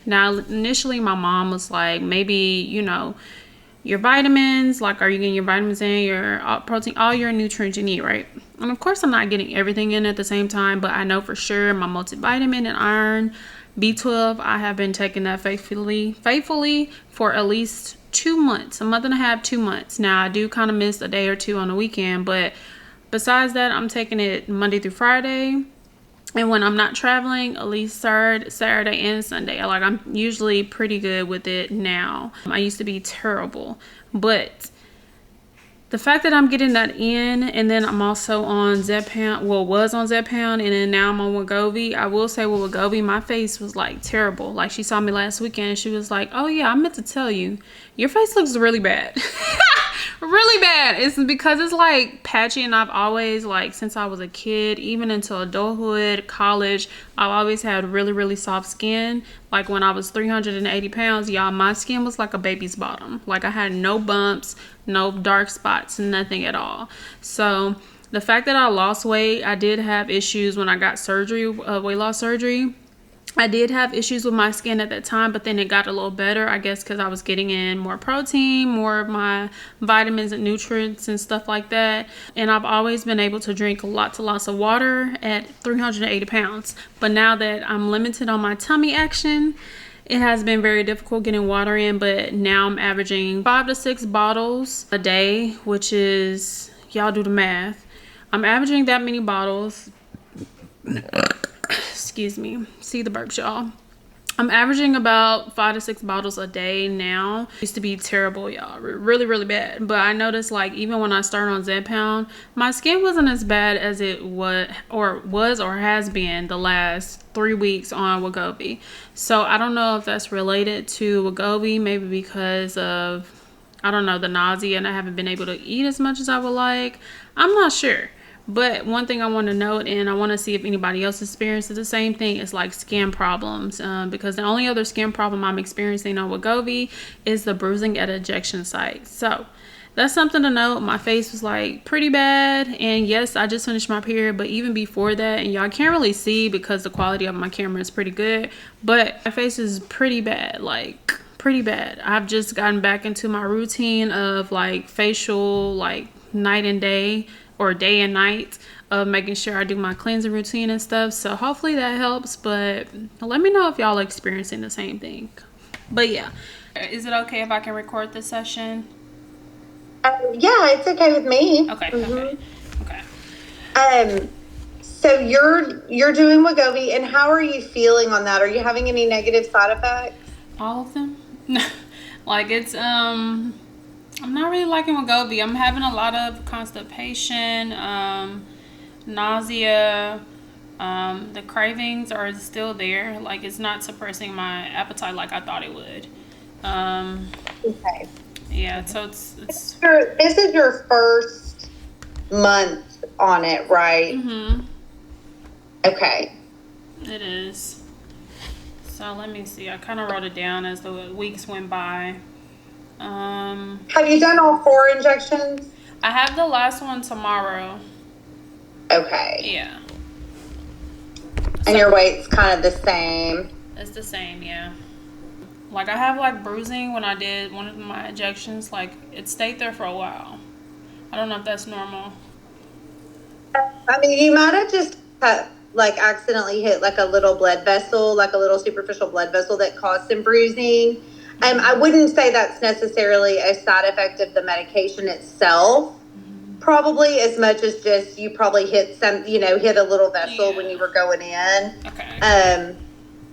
Now, initially my mom was like, maybe, you know, your vitamins, like, are you getting your vitamins in, your protein, all your nutrients you need, right? And of course I'm not getting everything in at the same time, but I know for sure my multivitamin and iron, B12, I have been taking that faithfully for at least 2 months, a month and a half, 2 months. Now I do kind of miss a day or two on the weekend, but besides that, I'm taking it Monday through Friday. And when I'm not traveling, at least Saturday and Sunday. Like, I'm usually pretty good with it now. I used to be terrible, but the fact that I'm getting that in, and then I'm also on Zepbound, well, was on Zepbound, and then now I'm on Wegovy. I will say with Wegovy, my face was like terrible. Like, she saw me last weekend and she was like, oh yeah, I meant to tell you, your face looks really bad. Really bad. It's because it's like patchy, and I've always, like, since I was a kid, even into adulthood, college, I've always had really soft skin. Like, when I was 380 pounds, y'all, my skin was like a baby's bottom. Like, I had no bumps, no dark spots, nothing at all. So the fact that I lost weight, I did have issues when I got surgery, weight loss surgery. I did have issues with my skin at that time, but then it got a little better, I guess, because I was getting in more protein, more of my vitamins and nutrients and stuff like that. And I've always been able to drink lots and lots of water at 380 pounds. But now that I'm limited on my tummy action, it has been very difficult getting water in. But now I'm averaging 5 to 6 bottles a day, which is, y'all do the math. I'm averaging that many bottles. Excuse me. See the burps, y'all. I'm averaging about 5 to 6 bottles a day now. It used to be terrible, y'all. Really, really bad. But I noticed, like, even when I started on Zepbound, my skin wasn't as bad as it was or has been the last 3 weeks on Wegovy. So I don't know if that's related to Wegovy, maybe because of, I don't know, the nausea, and I haven't been able to eat as much as I would like. I'm not sure. But one thing I want to note, and I want to see if anybody else experiences the same thing, is like skin problems. Because the only other skin problem I'm experiencing on Wegovy is the bruising at ejection site. So that's something to note. My face was like pretty bad. And yes, I just finished my period. But even before that, and y'all can't really see because the quality of my camera is pretty good, but my face is pretty bad. Like pretty bad. I've just gotten back into my routine of like facial, like night and day, or day and night, of making sure I do my cleansing routine and stuff. So hopefully that helps, but let me know if y'all are experiencing the same thing. But yeah, is it okay if I can record this session? Yeah, it's okay with me. Okay. Mm-hmm. Okay. So you're doing Wegovy, and how are you feeling on that? Are you having any negative side effects? All of them. Like it's I'm not really liking Wegovy. I'm having a lot of constipation, nausea. The cravings are still there. Like it's not suppressing my appetite like I thought it would. Okay. Yeah, so it's This is your first month on it, right? Mm-hmm. Okay. It is. So let me see. I kind of wrote it down as the weeks went by. Have you done all 4 injections? I have the last one tomorrow. Okay. Yeah. And your weight's kind of the same? It's the same, yeah. Like I have like bruising when I did one of my injections. Like it stayed there for a while. I don't know if that's normal. I mean, you might have just like accidentally hit like a little blood vessel, like a little superficial blood vessel that caused some bruising. I wouldn't say that's necessarily a side effect of the medication itself, probably as much as just you probably hit hit a little vessel when you were going in. Okay.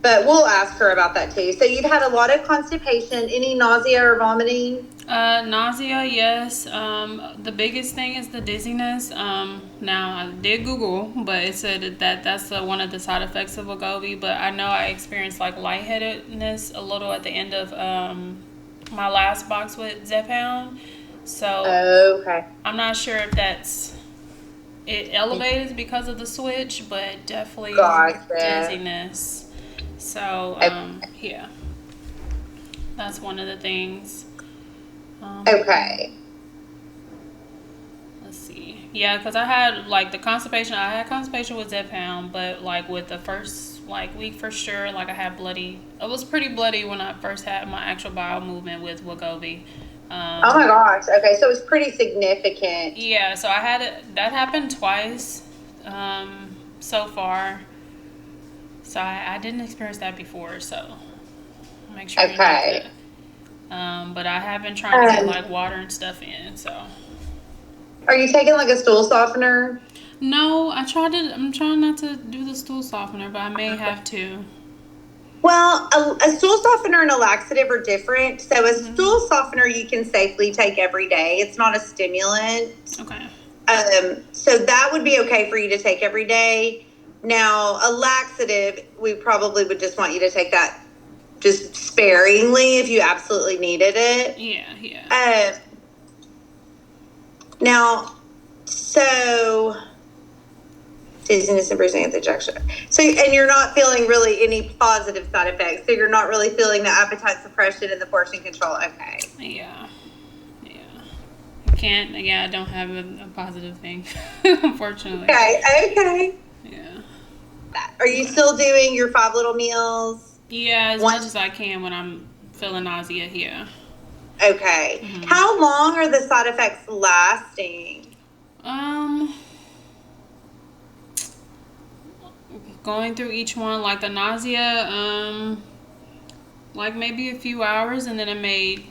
But we'll ask her about that too. So you've had a lot of constipation. Any nausea or vomiting? Nausea, yes. The biggest thing is the dizziness. Now I did Google, but it said that's one of the side effects of Wegovy. But I know I experienced like lightheadedness a little at the end of my last box with Zepbound. So okay. I'm not sure if it elevated because of the switch, but definitely dizziness. So yeah, that's one of the things. Okay. Let's see. Yeah, because I had like the constipation. I had constipation with Zepbound, but like with the first like week for sure, like I had bloody. It was pretty bloody when I first had my actual bowel movement with Wegovy. Oh my gosh. Okay, so it was pretty significant. Yeah, so I had that happened twice so far. So I didn't experience that before. So make sure you know that. But I have been trying to get like water and stuff in. So, are you taking like a stool softener? No, I'm trying not to do the stool softener, but I may have to. Well, a stool softener and a laxative are different. So a stool softener you can safely take every day. It's not a stimulant. Okay. So that would be okay for you to take every day. Now, a laxative, we probably would just want you to take that just sparingly if you absolutely needed it. Yeah. Now, so dizziness and bruising at the injection. So, and you're not feeling really any positive side effects. So you're not really feeling the appetite suppression and the portion control. Okay. Yeah. I don't have a positive thing, unfortunately. Okay. Yeah. Are Are you still doing your 5 little meals? Yeah, as much as I can when I'm feeling nausea here. Okay. How long are the side effects lasting? Going through each one, like the nausea, like maybe a few hours, and then it may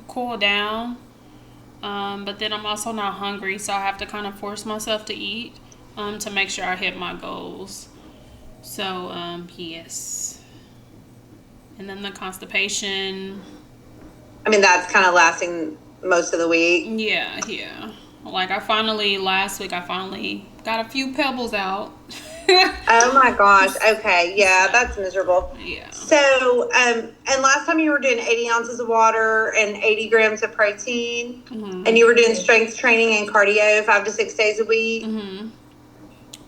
cool down. But then I'm also not hungry, so I have to kind of force myself to eat to make sure I hit my goals. So, yes. And then the constipation. I mean, that's kind of lasting most of the week. Yeah. Like last week I finally got a few pebbles out. Oh my gosh. Okay. Yeah, that's miserable. Yeah. So, and last time you were doing 80 ounces of water and 80 grams of protein, and you were doing strength training and cardio 5 to 6 days a week.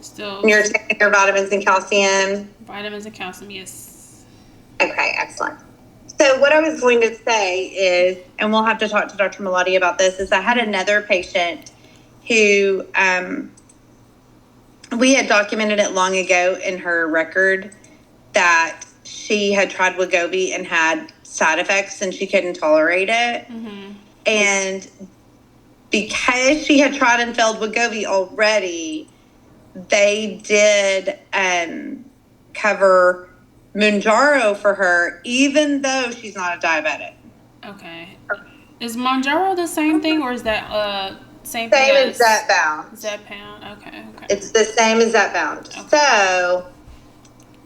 Still. And you're taking your vitamins and calcium. Vitamins and calcium, yes. Okay, excellent. So what I was going to say is, and we'll have to talk to Dr. Malladi about this, is I had another patient who we had documented it long ago in her record that she had tried Wegovy and had side effects and she couldn't tolerate it. And because she had tried and failed Wegovy already, they did cover Mounjaro for her, even though she's not a diabetic. Okay. Is Mounjaro the same thing, or is that same thing as Zepbound? Zepbound. Okay. It's the same as Zepbound. Okay. So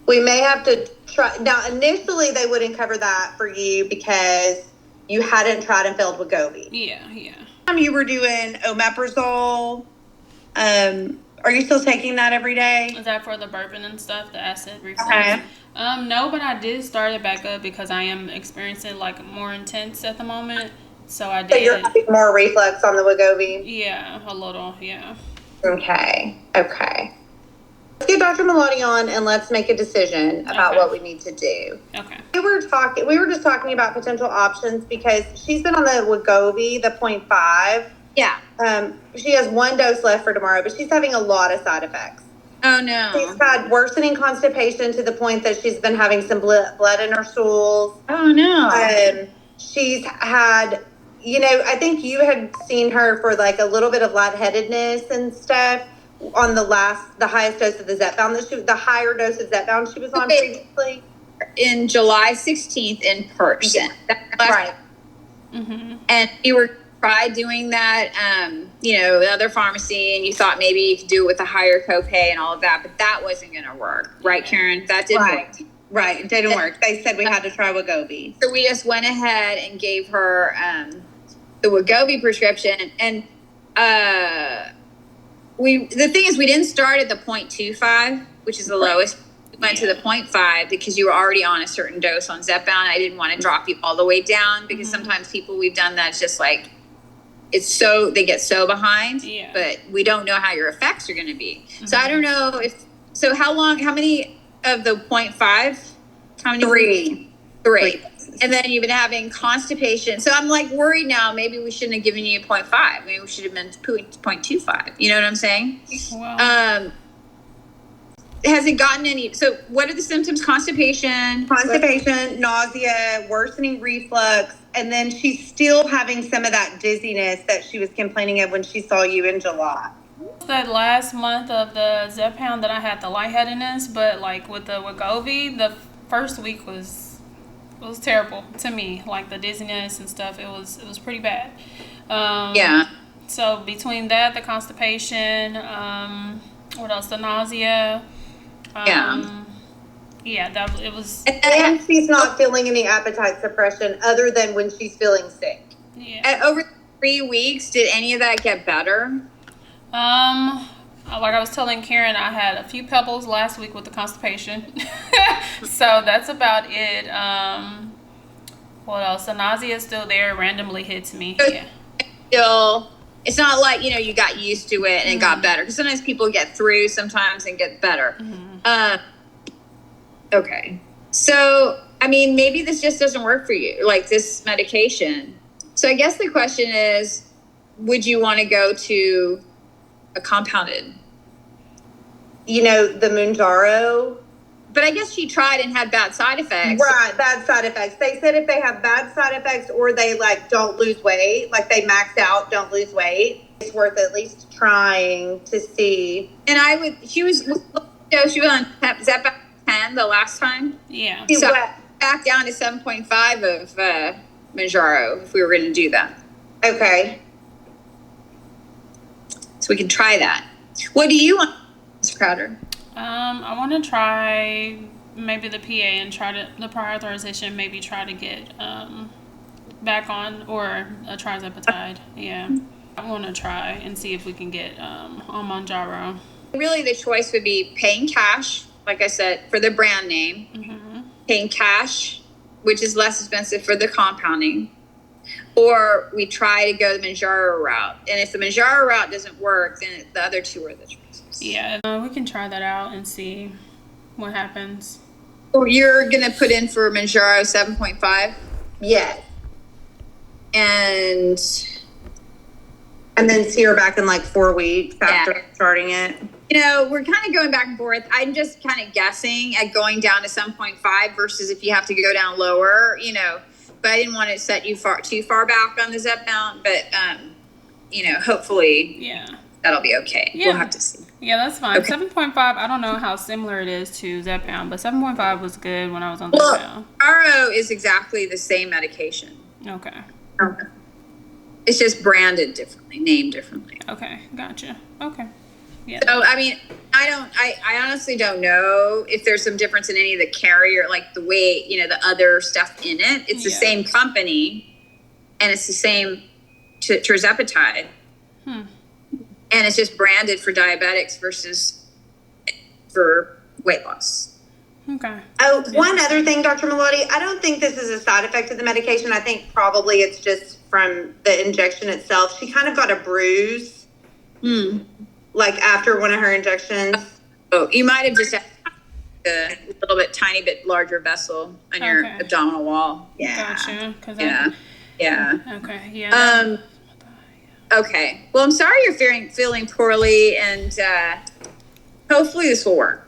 we may have to try. Now, initially, they wouldn't cover that for you because you hadn't tried and failed Wegovy. Yeah. You were doing omeprazole. Are you still taking that every day? Is that for the burping and stuff, the acid reflux? No, but I did start it back up because I am experiencing like more intense at the moment. So I did. So you're having more reflux on the Wegovy? Yeah, a little, yeah. Okay. Let's get Dr. Malladi on and let's make a decision about what we need to do. Okay. We were just talking about potential options because she's been on the Wegovy, the 0.5. Yeah. She has 1 dose left for tomorrow, but she's having a lot of side effects. Oh, no. She's had worsening constipation to the point that she's been having some blood in her stools. Oh, no. She's had, I think you had seen her for like a little bit of lightheadedness and stuff on the highest dose of the Zepbound, the higher dose of Zepbound she was on previously. In July 16th in person. Yeah. Right. And you were tried doing that, the other pharmacy, and you thought maybe you could do it with a higher copay and all of that, but that wasn't going to work. Right, Karen? That didn't work. Right. It didn't work. They said we had to try Wegovy. So we just went ahead and gave her the Wegovy prescription. And the thing is, we didn't start at the 0.25, which is the lowest. We went to the 0.5 because you were already on a certain dose on Zepbound. I didn't want to drop you all the way down because sometimes people we've done that's just like, they get so behind, but we don't know how your effects are going to be. So I don't know how many of the 0.5? How many? 3. And then you've been having constipation. So I'm like worried now, maybe we shouldn't have given you 0.5. Maybe we should have been 0.25. You know what I'm saying? Wow. Has it gotten so what are the symptoms? Constipation, nausea, worsening reflux, and then she's still having some of that dizziness that she was complaining of when she saw you in July. That last month of the Zepbound that I had the lightheadedness, but like with the Wegovy, the first week was terrible to me. Like the dizziness and stuff, it was pretty bad. So between that, the constipation, what else? The nausea. It was. And she's not feeling any appetite suppression other than when she's feeling sick. Yeah. And over 3 weeks, did any of that get better? Like I was telling Karen, I had a few pebbles last week with the constipation. So that's about it. What else? The nausea is still there. Randomly hits me. Yeah. Still, it's not like, you got used to it and it got better. Because sometimes people get through sometimes and get better. Okay. So, maybe this just doesn't work for you, like this medication. So I guess the question is, would you want to go to a compounded? The Mounjaro But I guess she tried and had bad side effects. Right, bad side effects. They said if they have bad side effects or they like don't lose weight, like they max out, don't lose weight, it's worth at least trying to see. And she was on Zepbound 10 the last time. Yeah. So back down to 7.5 of Mounjaro if we were going to do that. Okay. So we can try that. What do you want, Ms. Crowder? I want to try maybe the PA and the prior authorization, maybe try to get back on, or a trizepatide. Yeah. I want to try and see if we can get on Mounjaro. Really, the choice would be paying cash, like I said, for the brand name, paying cash, which is less expensive for the compounding, or we try to go the Mounjaro route. And if the Mounjaro route doesn't work, then the other two are the choices. Yeah, we can try that out and see what happens. So you're going to put in for Mounjaro 7.5? Yes. And then see her back in like 4 weeks after starting it. You know, we're kind of going back and forth. I'm just kind of guessing at going down to 7.5 versus if you have to go down lower, you know. But I didn't want to set you too far back on the Zepbound. But, you know, hopefully that'll be okay. Yeah. We'll have to see. Yeah, that's fine. Okay. 7.5, I don't know how similar it is to Zepbound, but 7.5 was good when I was on Zepbound. RO is exactly the same medication. Okay. It's just branded differently, named differently. Okay, gotcha. Okay. Yeah. So, I mean, I honestly don't know if there's some difference in any of the carrier, like the weight, you know, the other stuff in it. It's the same company, and it's the same tirzepatide. And it's just branded for diabetics versus for weight loss. Okay. Oh, one other thing, Dr. Malladi, I don't think this is a side effect of the medication. I think probably it's just from the injection itself. She kind of got a bruise, like after one of her injections. Oh, you might have just had a little bit, tiny bit larger vessel on your abdominal wall. Yeah. Gotcha. Yeah. Okay. Yeah. Okay. Well, I'm sorry you're feeling poorly, and hopefully this will work.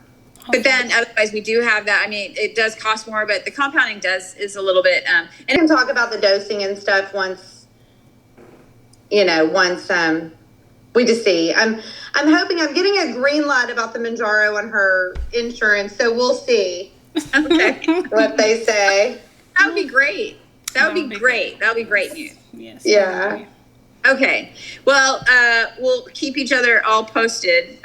But then otherwise we do have that. I mean, it does cost more, but the compounding is a little bit. And we can talk about the dosing and stuff once we just see. I'm hoping I'm getting a green light about the Mounjaro on her insurance, so we'll see. Okay. What they say. That would be great. That would be great. That would be great news. Yes. Yeah. Okay. Well, we'll keep each other all posted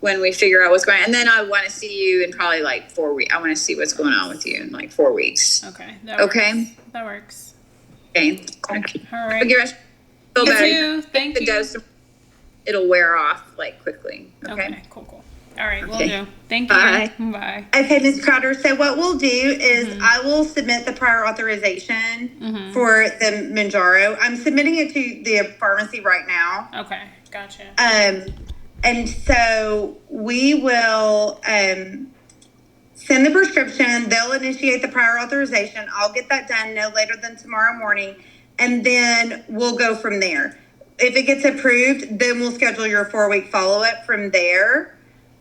when we figure out what's going on. And then I want to see you in probably like 4 weeks. I want to see what's going on with you in like 4 weeks. Okay. That works. Okay. All right. Feel better. You too. Thank you. Dose, it'll wear off like quickly. Okay. Cool. All right. We'll do. Thank you. Bye. Okay, Ms. Crowder. So what we'll do is I will submit the prior authorization for the Mounjaro. I'm submitting it to the pharmacy right now. Okay. Gotcha. And so we will send the prescription. They'll initiate the prior authorization. I'll get that done no later than tomorrow morning. And then we'll go from there. If it gets approved, then we'll schedule your 4-week follow-up from there.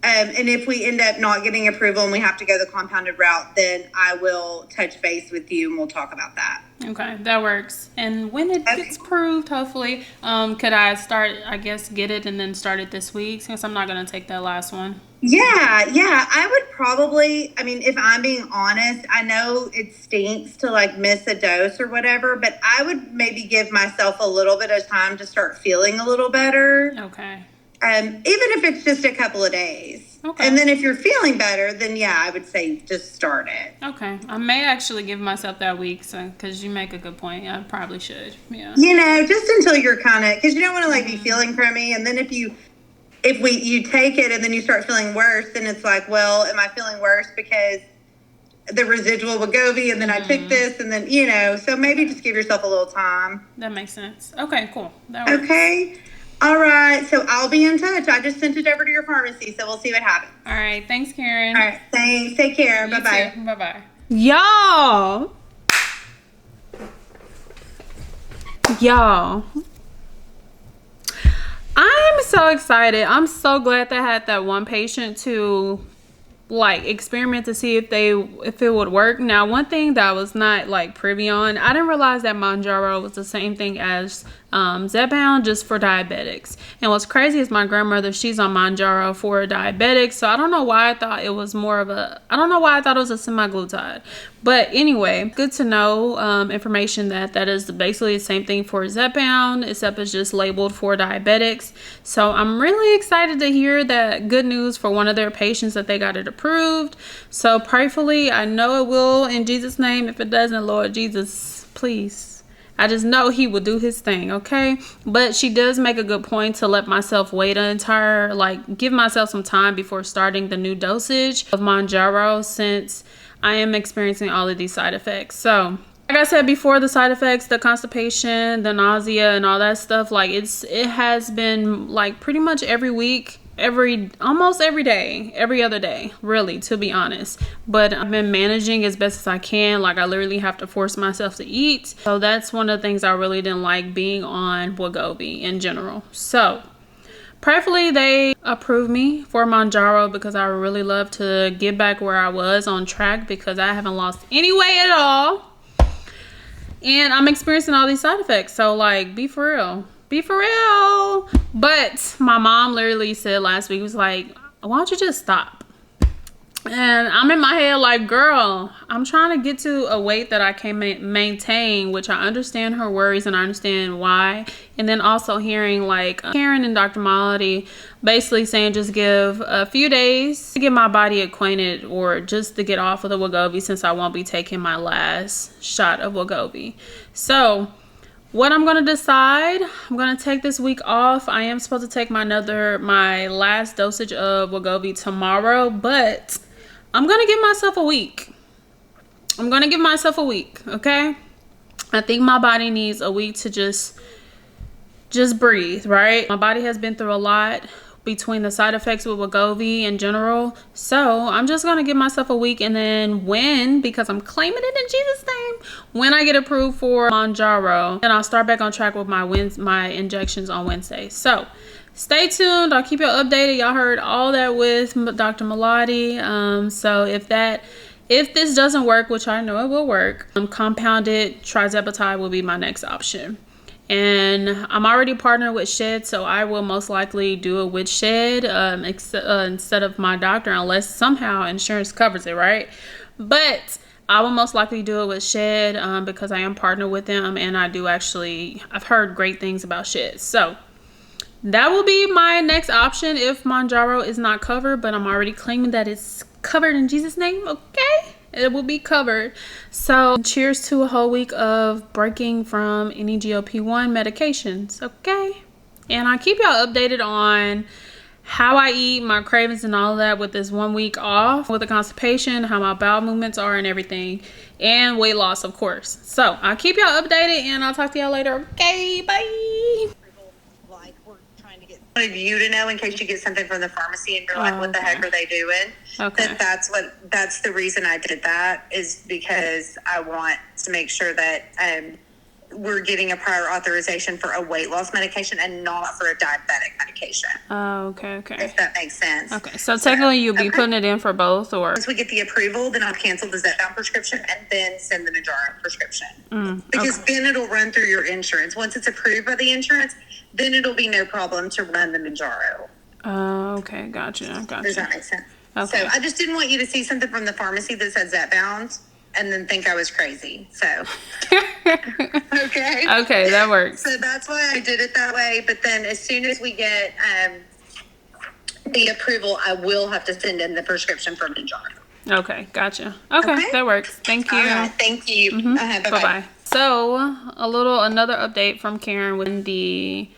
And if we end up not getting approval and we have to go the compounded route, then I will touch base with you and we'll talk about that. Okay, that works. And when it gets approved, hopefully, could I get it and then start it this week? Since I'm not going to take that last one. Yeah. I would probably, if I'm being honest, I know it stinks to like miss a dose or whatever, but I would maybe give myself a little bit of time to start feeling a little better. Okay. Even if it's just a couple of days. Okay. And then if you're feeling better, then I would say just start it. Okay. I may actually give myself that week, because you make a good point. I probably should. Yeah. Just until you're because you don't want to like be feeling crummy. And then if you take it and then you start feeling worse, then it's like, well, am I feeling worse because the residual Wegovy and then I took this and then, so maybe just give yourself a little time. That makes sense. Okay, cool. That works. Okay. All right, so I'll be in touch. I just sent it over to your pharmacy, so we'll see what happens. All right, thanks, Karen. All right, thanks. Take care. Bye-bye. Bye-bye. Y'all, I'm so excited. I'm so glad that I had that one patient to like experiment to see if it would work. Now, one thing that I was not like privy on, I didn't realize that Mounjaro was the same thing as Zepbound, just for diabetics. And what's crazy is my grandmother, she's on Mounjaro for diabetics, so I don't know why I thought it was more of a, I don't know why I thought it was a semaglutide. But anyway, good to know information that is basically the same thing for Zepbound, except it's just labeled for diabetics. So I'm really excited to hear that good news for one of their patients, that they got it approved. So prayerfully, I know it will, in Jesus' name. If it doesn't, Lord Jesus, please, I just know he will do his thing, okay? But she does make a good point to let myself wait give myself some time before starting the new dosage of Mounjaro, since I am experiencing all of these side effects. So, like I said before, the side effects, the constipation, the nausea, and all that stuff, like it has been like pretty much every week, almost every day, every other day, really, to be honest. But I've been managing as best as I can. Like, I literally have to force myself to eat. So that's one of the things I really didn't like being on Wegovy in general. So prayerfully, they approve me for Mounjaro, because I really love to get back where I was on track, because I haven't lost any weight at all. And I'm experiencing all these side effects. So, like, be for real. Be for real. But my mom literally said last week, was like, why don't you just stop? And I'm in my head like, girl, I'm trying to get to a weight that I can maintain, which I understand her worries and I understand why. And then also hearing like Karen and Dr. Malladi basically saying just give a few days to get my body acquainted, or just to get off of the Wegovy, since I won't be taking my last shot of Wegovy. So what I'm going to decide, I'm going to take this week off. I am supposed to take my last dosage of Wegovy tomorrow, but I'm going to give myself a week. I'm going to give myself a week, okay? I think my body needs a week to just breathe, right? My body has been through a lot between the side effects with Wegovy in general. So I'm just going to give myself a week, and then because I'm claiming it in Jesus' name, when I get approved for Mounjaro, then I'll start back on track with my injections on Wednesday. So stay tuned. I'll keep you updated. Y'all heard all that with Dr. Malladi. So if this doesn't work, which I know it will work, compounded trizepatide will be my next option. And I'm already partnered with Shed, so I will most likely do it with Shed instead of my doctor, unless somehow insurance covers it, right? But I will most likely do it with Shed because I am partnered with them, and I've heard great things about Shed. So that will be my next option if Mounjaro is not covered, but I'm already claiming that it's covered in Jesus' name, okay? It will be covered. So cheers to a whole week of breaking from any GLP-1 medications, okay? And I keep y'all updated on how I eat, my cravings and all of that with this 1 week off, with the constipation, how my bowel movements are and everything, and weight loss, of course. So I'll keep y'all updated, and I'll talk to y'all later. Okay, bye. Wanted you to know, in case you get something from the pharmacy and you're like, what the heck are they doing? Okay. That's the reason I did that, is because I want to make sure that we're getting a prior authorization for a weight loss medication and not for a diabetic medication. Oh, okay. If that makes sense. Okay, so technically you'll be putting it in for both, or? Once we get the approval, then I'll cancel the Zepbound prescription and then send the Mounjaro prescription. Because then it'll run through your insurance. Once it's approved by the insurance, then it'll be no problem to run the Mounjaro. Oh, okay, gotcha. Does that make sense? Okay. So I just didn't want you to see something from the pharmacy that said Zepbound and then think I was crazy. So, okay. Okay, that works. So that's why I did it that way. But then as soon as we get the approval, I will have to send in the prescription for Mounjaro. Okay, gotcha. Okay, that works. Thank you. All right, thank you. Bye-bye. So, another update from Karen with the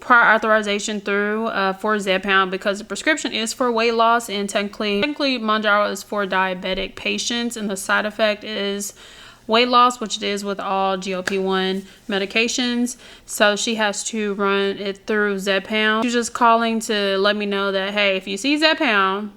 prior authorization through for Zepbound, because the prescription is for weight loss, and technically Mounjaro is for diabetic patients, and the side effect is weight loss, which it is with all GLP-1 medications. So she has to run it through Zepbound. She's just calling to let me know that, hey, if you see Zepbound,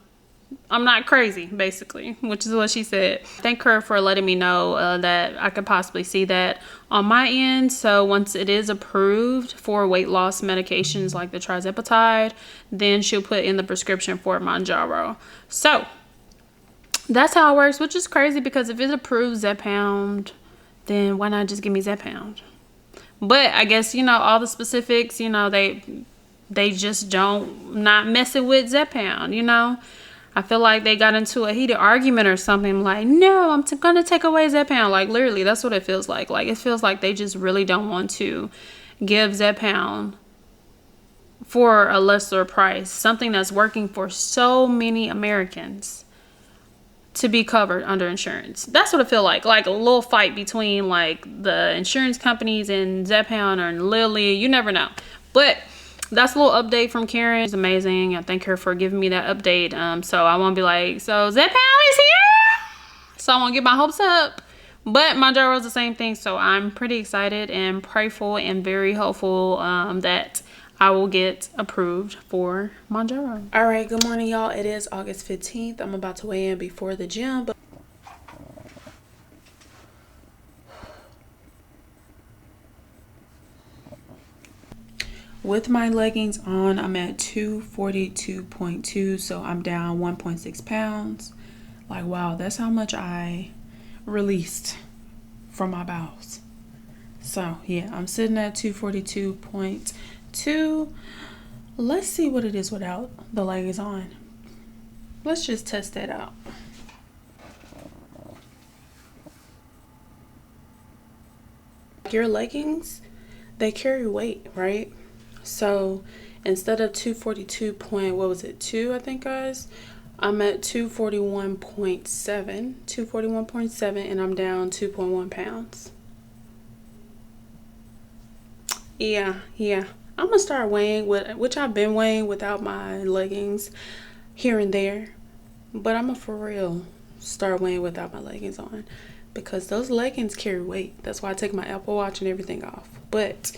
I'm not crazy, basically, which is what she said. Thank her for letting me know that I could possibly see that on my end. So once it is approved for weight loss medications like the trizepatide, then she'll put in the prescription for Mounjaro. So that's how it works, which is crazy because if it approves Zepbound, then why not just give me Zepbound? But I guess, you know, all the specifics, you know, they just don't not messing with Zepbound, you know. I feel like they got into a heated argument or something. Like, no, I'm gonna take away Zepbound. Like, literally, that's what it feels like. Like, it feels like they just really don't want to give Zepbound for a lesser price, something that's working for so many Americans, to be covered under insurance. That's what it feel like a little fight between like the insurance companies and Zepbound or Lily. You never know. But that's a little update from Karen. It's amazing. I thank her for giving me that update. So I won't be like, so Zepbound is here, so I won't get my hopes up. But Mounjaro is the same thing, so I'm pretty excited and prayerful and very hopeful that I will get approved for Mounjaro. All right, good morning, y'all. It is August 15th. I'm about to weigh in before the gym, but with my leggings on, I'm at 242.2, so I'm down 1.6 pounds. Like, wow, that's how much I released from my bowels. So yeah, I'm sitting at 242.2. Let's see what it is without the leggings on. Let's just test that out. Your leggings, they carry weight, right? So instead of 242 point, what was it, 2, I think, guys, I'm at 241.7, and I'm down 2.1 pounds. Yeah. I'm gonna start weighing, which I've been weighing without my leggings here and there, but I'm gonna for real start weighing without my leggings on, because those leggings carry weight. That's why I take my Apple Watch and everything off. But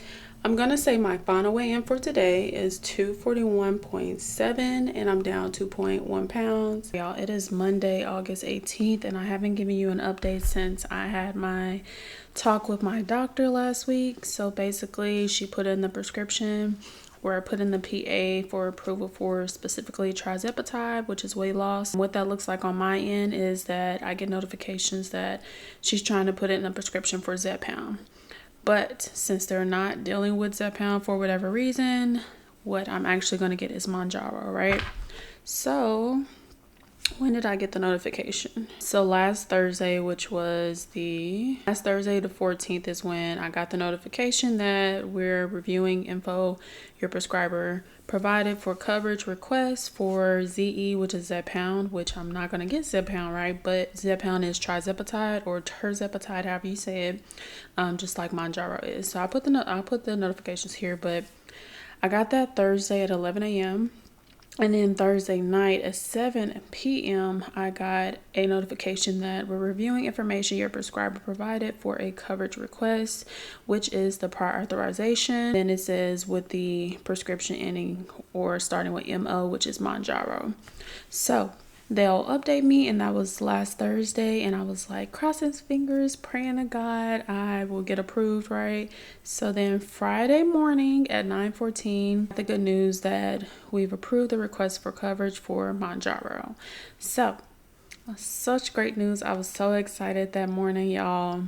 I'm gonna say my final weigh-in for today is 241.7, and I'm down 2.1 pounds. Y'all, it is Monday, August 18th, and I haven't given you an update since I had my talk with my doctor last week. So basically, she put in the prescription, where I put in the PA for approval for specifically trizepatide, which is weight loss. What that looks like on my end is that I get notifications that she's trying to put in a prescription for Zepbound. But since they're not dealing with Zepbound for whatever reason, what I'm actually going to get is Mounjaro, right? So when did I get the notification? So last Thursday, the 14th, is when I got the notification that we're reviewing info your prescriber provided for coverage requests for ZE, which is Zepbound, which I'm not going to get Zepbound, right? But Zepbound is trizepatide or terzepatide, however you say it, just like Mounjaro is. So I'll put the notifications here, but I got that Thursday at 11 a.m. And then Thursday night at 7 p.m., I got a notification that we're reviewing information your prescriber provided for a coverage request, which is the prior authorization. Then it says with the prescription ending or starting with MO, which is Mounjaro. So they'll update me, and that was last Thursday, and I was like crossing fingers, praying to God I will get approved, right? So then Friday morning at 9:14, the good news that we've approved the request for coverage for Mounjaro. So such great news. I was so excited that morning, y'all.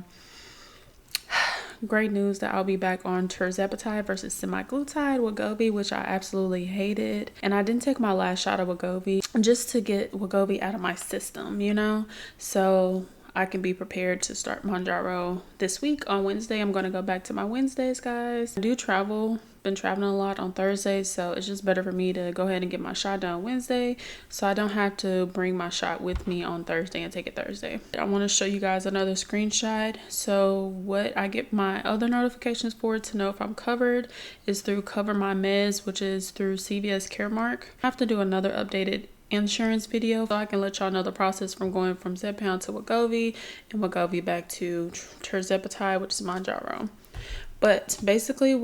Great news that I'll be back on terzepatide versus semaglutide Wegovy, which I absolutely hated. And I didn't take my last shot of Wegovy just to get Wegovy out of my system, you know? So I can be prepared to start Mounjaro this week on Wednesday. I'm going to go back to my Wednesdays, guys. I do travel, been traveling a lot on Thursdays, so it's just better for me to go ahead and get my shot done Wednesday, so I don't have to bring my shot with me on Thursday and take it Thursday. I want to show you guys another screenshot. So what I get my other notifications for to know if I'm covered is through Cover My Meds, which is through CVS Caremark. I have to do another updated insurance video so I can let y'all know the process from going from Zepbound to Wegovy and Wegovy back to terzepatide, which is Mounjaro. But basically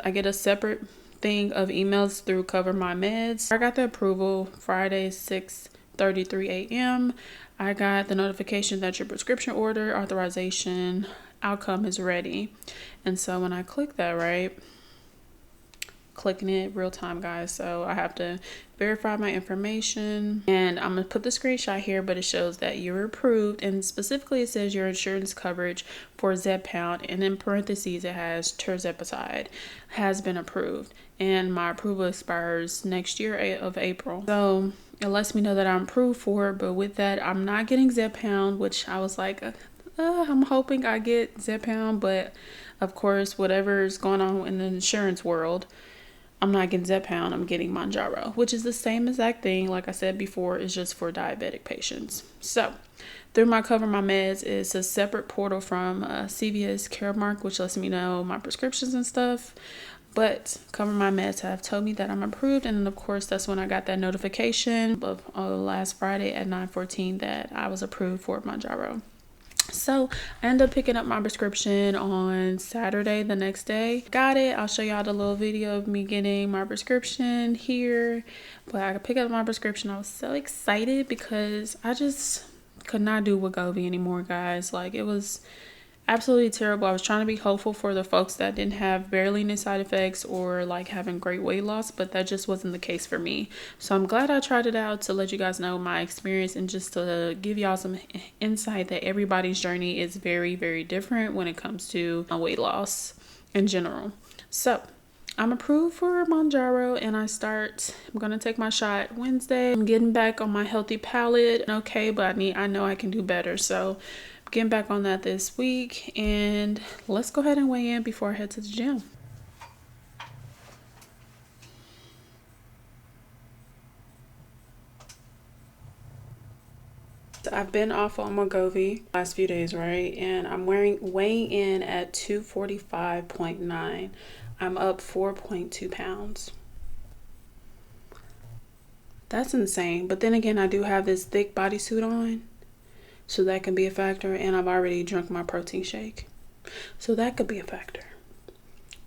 I get a separate thing of emails through Cover My Meds. I got the approval Friday 6:33 a.m. I got the notification that your prescription order authorization outcome is ready. And so when I click that, right, clicking it real time, guys. So I have to verify my information, and I'm gonna put the screenshot here, but it shows that you're approved, and specifically it says your insurance coverage for Zepbound, and in parentheses it has tirzepatide has been approved, and my approval expires next year of April. So it lets me know that I'm approved for it, but with that, I'm not getting Zepbound, which I was like, I'm hoping I get Zepbound, but of course, whatever's going on in the insurance world, I'm not getting Zepbound, I'm getting Mounjaro, which is the same exact thing. Like I said before, it's just for diabetic patients. So through my Cover My Meds, it's a separate portal from CVS Caremark, which lets me know my prescriptions and stuff. But Cover My Meds have told me that I'm approved, and then of course that's when I got that notification of last Friday at 9:14 that I was approved for Mounjaro. So I ended up picking up my prescription on Saturday, the next day. Got it. I'll show y'all the little video of me getting my prescription here. But I picked up my prescription. I was so excited because I just could not do Wegovy anymore, guys. Like, it was absolutely terrible. I was trying to be hopeful for the folks that didn't have barely any side effects or like having great weight loss, but that just wasn't the case for me. So I'm glad I tried it out to let you guys know my experience and just to give y'all some insight that everybody's journey is very, very different when it comes to weight loss in general. So I'm approved for Mounjaro, and I'm gonna take my shot Wednesday. I'm getting back on my healthy palate. Okay, but I know I can do better. So getting back on that this week, and let's go ahead and weigh in before I head to the gym. So I've been off on Wegovy last few days, right? And I'm weighing in at 245.9. I'm up 4.2 pounds. That's insane. But then again, I do have this thick bodysuit on, so that can be a factor, and I've already drunk my protein shake, so that could be a factor.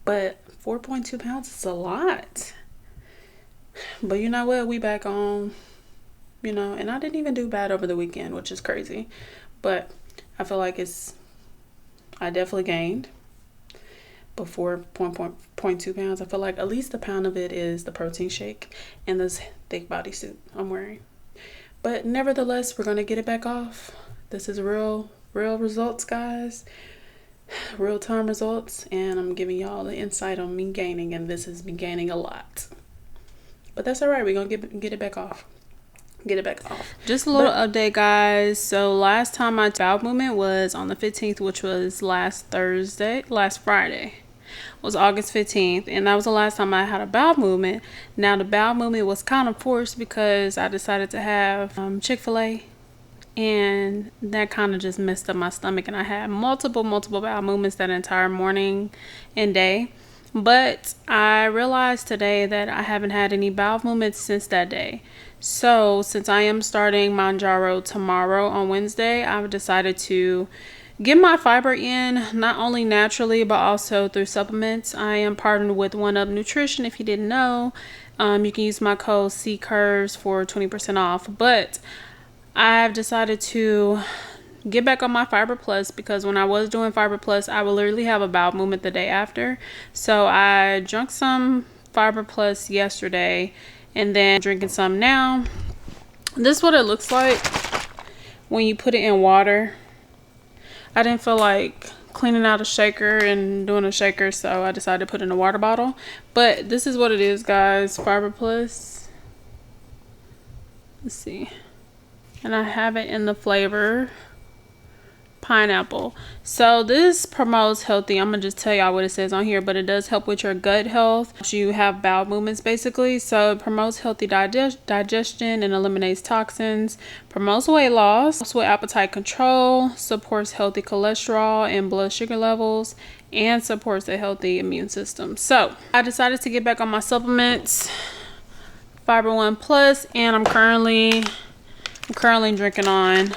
But 4.2 pounds is a lot. But you know what? We back on, and I didn't even do bad over the weekend, which is crazy. But I feel like I definitely gained. But 4.2 pounds, I feel like at least a pound of it is the protein shake and this thick bodysuit I'm wearing. But nevertheless, we're going to get it back off. This is real results, guys. Real time results. And I'm giving y'all the insight on me gaining. And this is me gaining a lot. But that's all right. We're going to get it back off. Get it back off. Just a little update, guys. So last time my bowel movement was on the 15th, which was last Friday. Was August 15th, and that was the last time I had a bowel movement. Now the bowel movement was kind of forced because I decided to have Chick-fil-A, and that kind of just messed up my stomach, and I had multiple bowel movements that entire morning and day. But I realized today that I haven't had any bowel movements since that day. So since I am starting Mounjaro tomorrow on Wednesday, I've decided to get my fiber in, not only naturally but also through supplements. I am partnered with 1UP Nutrition. If you didn't know, you can use my code CCurves for 20% off. But I've decided to get back on my Fiber Plus because when I was doing Fiber Plus, I would literally have a bowel movement the day after. So I drank some Fiber Plus yesterday and then drinking some now. This is what it looks like when you put it in water. I didn't feel like cleaning out a shaker and doing a shaker, so I decided to put it in a water bottle. But this is what it is, guys. Fiber Plus. Let's see. And I have it in the flavor pineapple. So this promotes healthy, I'm gonna just tell y'all what it says on here, but it does help with your gut health. You have bowel movements basically. So it promotes healthy digestion and eliminates toxins, promotes weight loss, helps with appetite control, supports healthy cholesterol and blood sugar levels, and supports a healthy immune system. So I decided to get back on my supplements, Fiber One Plus, and I'm currently drinking on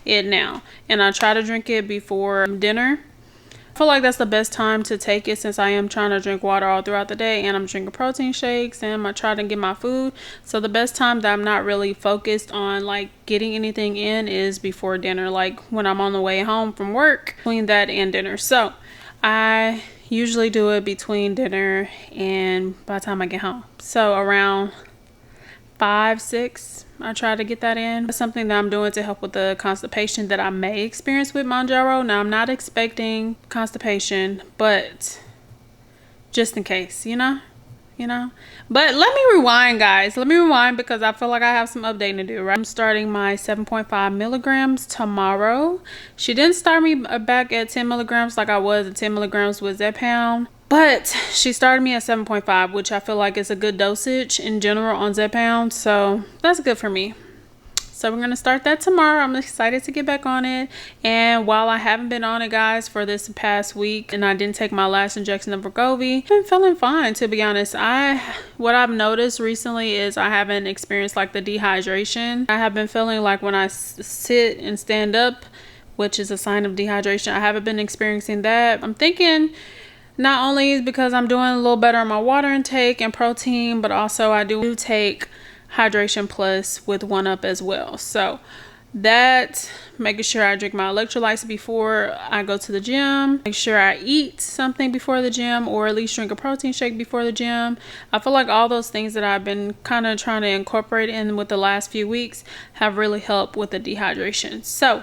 it now, and I try to drink it before dinner. I feel like that's the best time to take it since I am trying to drink water all throughout the day, and I'm drinking protein shakes, and I try to get my food. So the best time that I'm not really focused on like getting anything in is before dinner, like when I'm on the way home from work, between that and dinner. So I usually do it between dinner and by the time I get home. So around 5, 6, I try to get that in. That's something that I'm doing to help with the constipation that I may experience with Mounjaro. Now, I'm not expecting constipation, but just in case, you know. But let me rewind, guys. Let me rewind because I feel like I have some updating to do, right? I'm starting my 7.5 milligrams tomorrow. She didn't start me back at 10 milligrams like I was at 10 milligrams with Zepbound, but she started me at 7.5, which I feel like is a good dosage in general on Zepbound, so that's good for me. So we're going to start that tomorrow. I'm excited to get back on it. And while I haven't been on it, guys, for this past week, and I didn't take my last injection of Wegovy, I've been feeling fine, to be honest. What I've noticed recently is I haven't experienced like the dehydration. I have been feeling like when I sit and stand up, which is a sign of dehydration, I haven't been experiencing that. I'm thinking not only because I'm doing a little better on my water intake and protein, but also I do take Hydration Plus with 1UP as well. So that, making sure I drink my electrolytes before I go to the gym, make sure I eat something before the gym, or at least drink a protein shake before the gym. I feel like all those things that I've been kind of trying to incorporate in with the last few weeks have really helped with the dehydration. So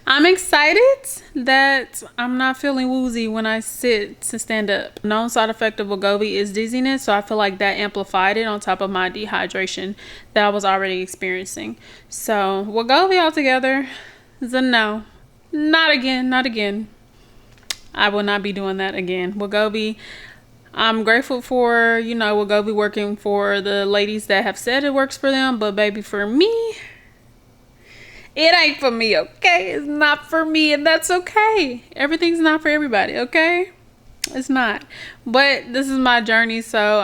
I'm excited that I'm not feeling woozy when I sit to stand up. Known side effect of Wegovy is dizziness, so I feel like that amplified it on top of my dehydration that I was already experiencing. So Wegovy altogether is a no. Not again. I will not be doing that again. Wegovy, I'm grateful for, Wegovy working for the ladies that have said it works for them, but baby, for me, it ain't for me, okay? It's not for me, and that's okay. Everything's not for everybody, okay? It's not. But this is my journey, so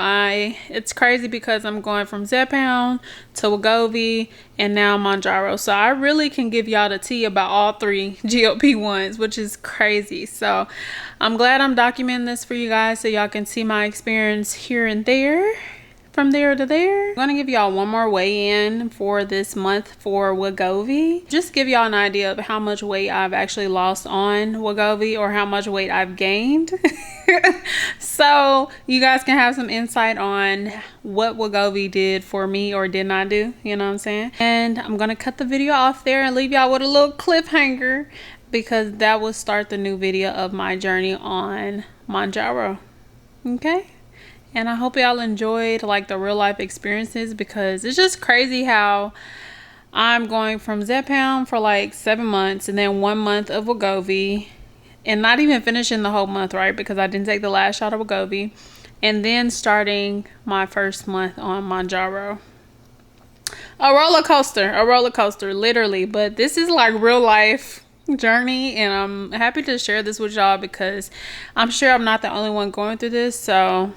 it's crazy because I'm going from Zepbound to Wegovy and now Mounjaro. So I really can give y'all the tea about all 3 GLP-1s, which is crazy. So I'm glad I'm documenting this for you guys so y'all can see my experience here and there. From there to there. I'm going to give y'all one more weigh-in for this month for Wegovy. Just give y'all an idea of how much weight I've actually lost on Wegovy or how much weight I've gained. So you guys can have some insight on what Wegovy did for me or did not do. You know what I'm saying? And I'm going to cut the video off there and leave y'all with a little cliffhanger because that will start the new video of my journey on Mounjaro. Okay? And I hope y'all enjoyed like the real life experiences because it's just crazy how I'm going from Zepbound for like 7 months and then 1 month of Wegovy and not even finishing the whole month, right? Because I didn't take the last shot of Wegovy, and then starting my first month on Mounjaro. A roller coaster, literally. But this is like real life journey, and I'm happy to share this with y'all because I'm sure I'm not the only one going through this. So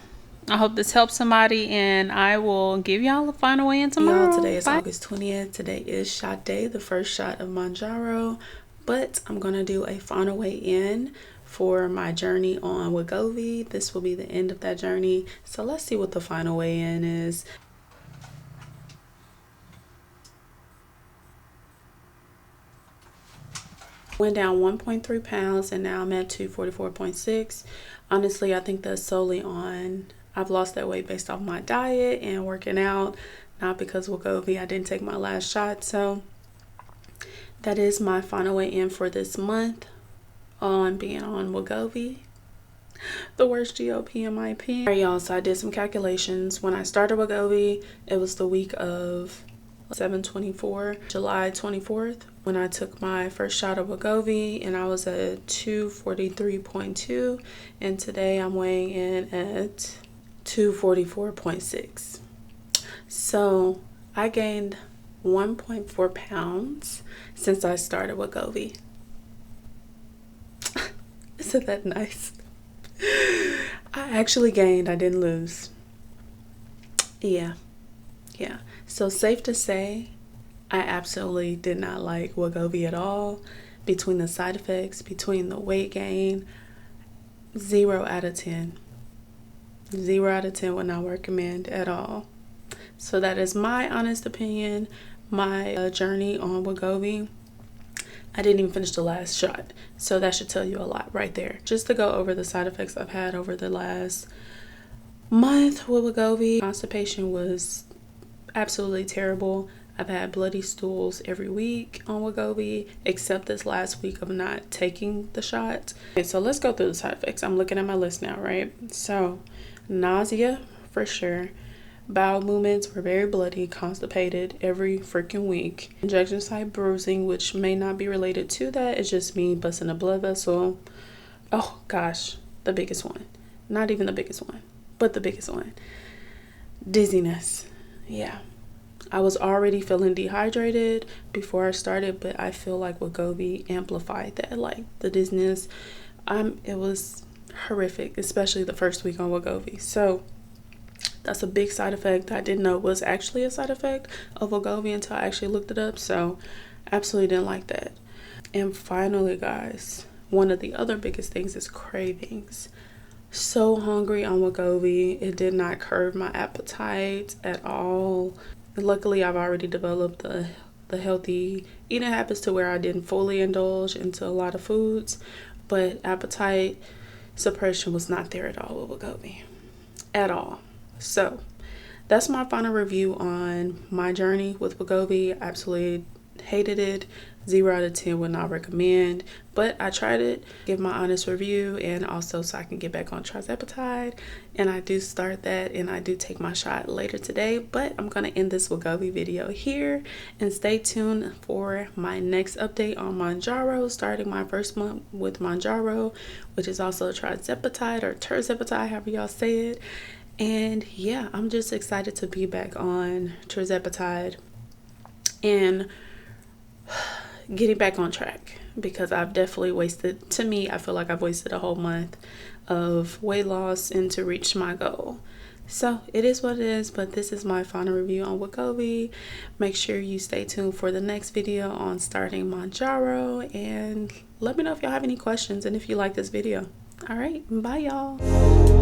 I hope this helps somebody, and I will give y'all a final weigh-in tomorrow. Y'all, today is Bye. August 20th. Today is shot day, the first shot of Mounjaro. But I'm going to do a final weigh-in for my journey on Wegovy. This will be the end of that journey. So let's see what the final weigh-in is. Went down 1.3 pounds and now I'm at 244.6. Honestly, I think that's solely on I've lost that weight based off my diet and working out, not because Wegovy. I didn't take my last shot. So that is my final weigh-in for this month on being on Wegovy. The worst GLP in my opinion. Alright, y'all, so I did some calculations. When I started Wegovy, it was the week of 7/24, July 24th, when I took my first shot of Wegovy, and I was at 243.2, and today I'm weighing in at 244.6. So I gained 1.4 pounds since I started Wegovy. Isn't that nice? I actually gained, I didn't lose. Yeah. So safe to say, I absolutely did not like Wegovy at all. Between the side effects, between the weight gain, 0 out of 10. 0 out of 10 would not recommend at all. So that is my honest opinion, my journey on Wegovy. I didn't even finish the last shot. So that should tell you a lot right there. Just to go over the side effects I've had over the last month with Wegovy. Constipation was absolutely terrible. I've had bloody stools every week on Wegovy, except this last week of not taking the shot. Okay, so let's go through the side effects. I'm looking at my list now, right? So, nausea for sure. Bowel movements were very bloody, constipated every freaking week. Injection site bruising, which may not be related to that. It's just me busting a blood vessel. Oh gosh, the biggest one. Not even the biggest one, but the biggest one. Dizziness. Yeah. I was already feeling dehydrated before I started, but I feel like Wegovy amplified that, like the dizziness. It was horrific, especially the first week on Wegovy. So that's a big side effect I didn't know was actually a side effect of Wegovy until I actually looked it up. So absolutely didn't like that. And finally, guys, one of the other biggest things is cravings. So hungry on Wegovy. It did not curb my appetite at all. Luckily, I've already developed the healthy eating habits to where I didn't fully indulge into a lot of foods, but appetite suppression was not there at all with Wegovy. At all. So that's my final review on my journey with Wegovy. Absolutely hated it. 0 out of 10 would not recommend, but I tried it, give my honest review, and also so I can get back on tirzepatide. And I do start that, and I do take my shot later today. But I'm gonna end this Wegovy video here, and stay tuned for my next update on Mounjaro, starting my first month with Mounjaro, which is also tirzepatide or tirzepatide, however y'all say it. And yeah, I'm just excited to be back on tirzepatide and getting back on track, because I've definitely wasted, to me, I feel like I've wasted a whole month of weight loss and to reach my goal. So it is what it is, but this is my final review on Wegovy. Make sure you stay tuned for the next video on starting Mounjaro, and let me know if y'all have any questions and if you like this video. All right, bye y'all.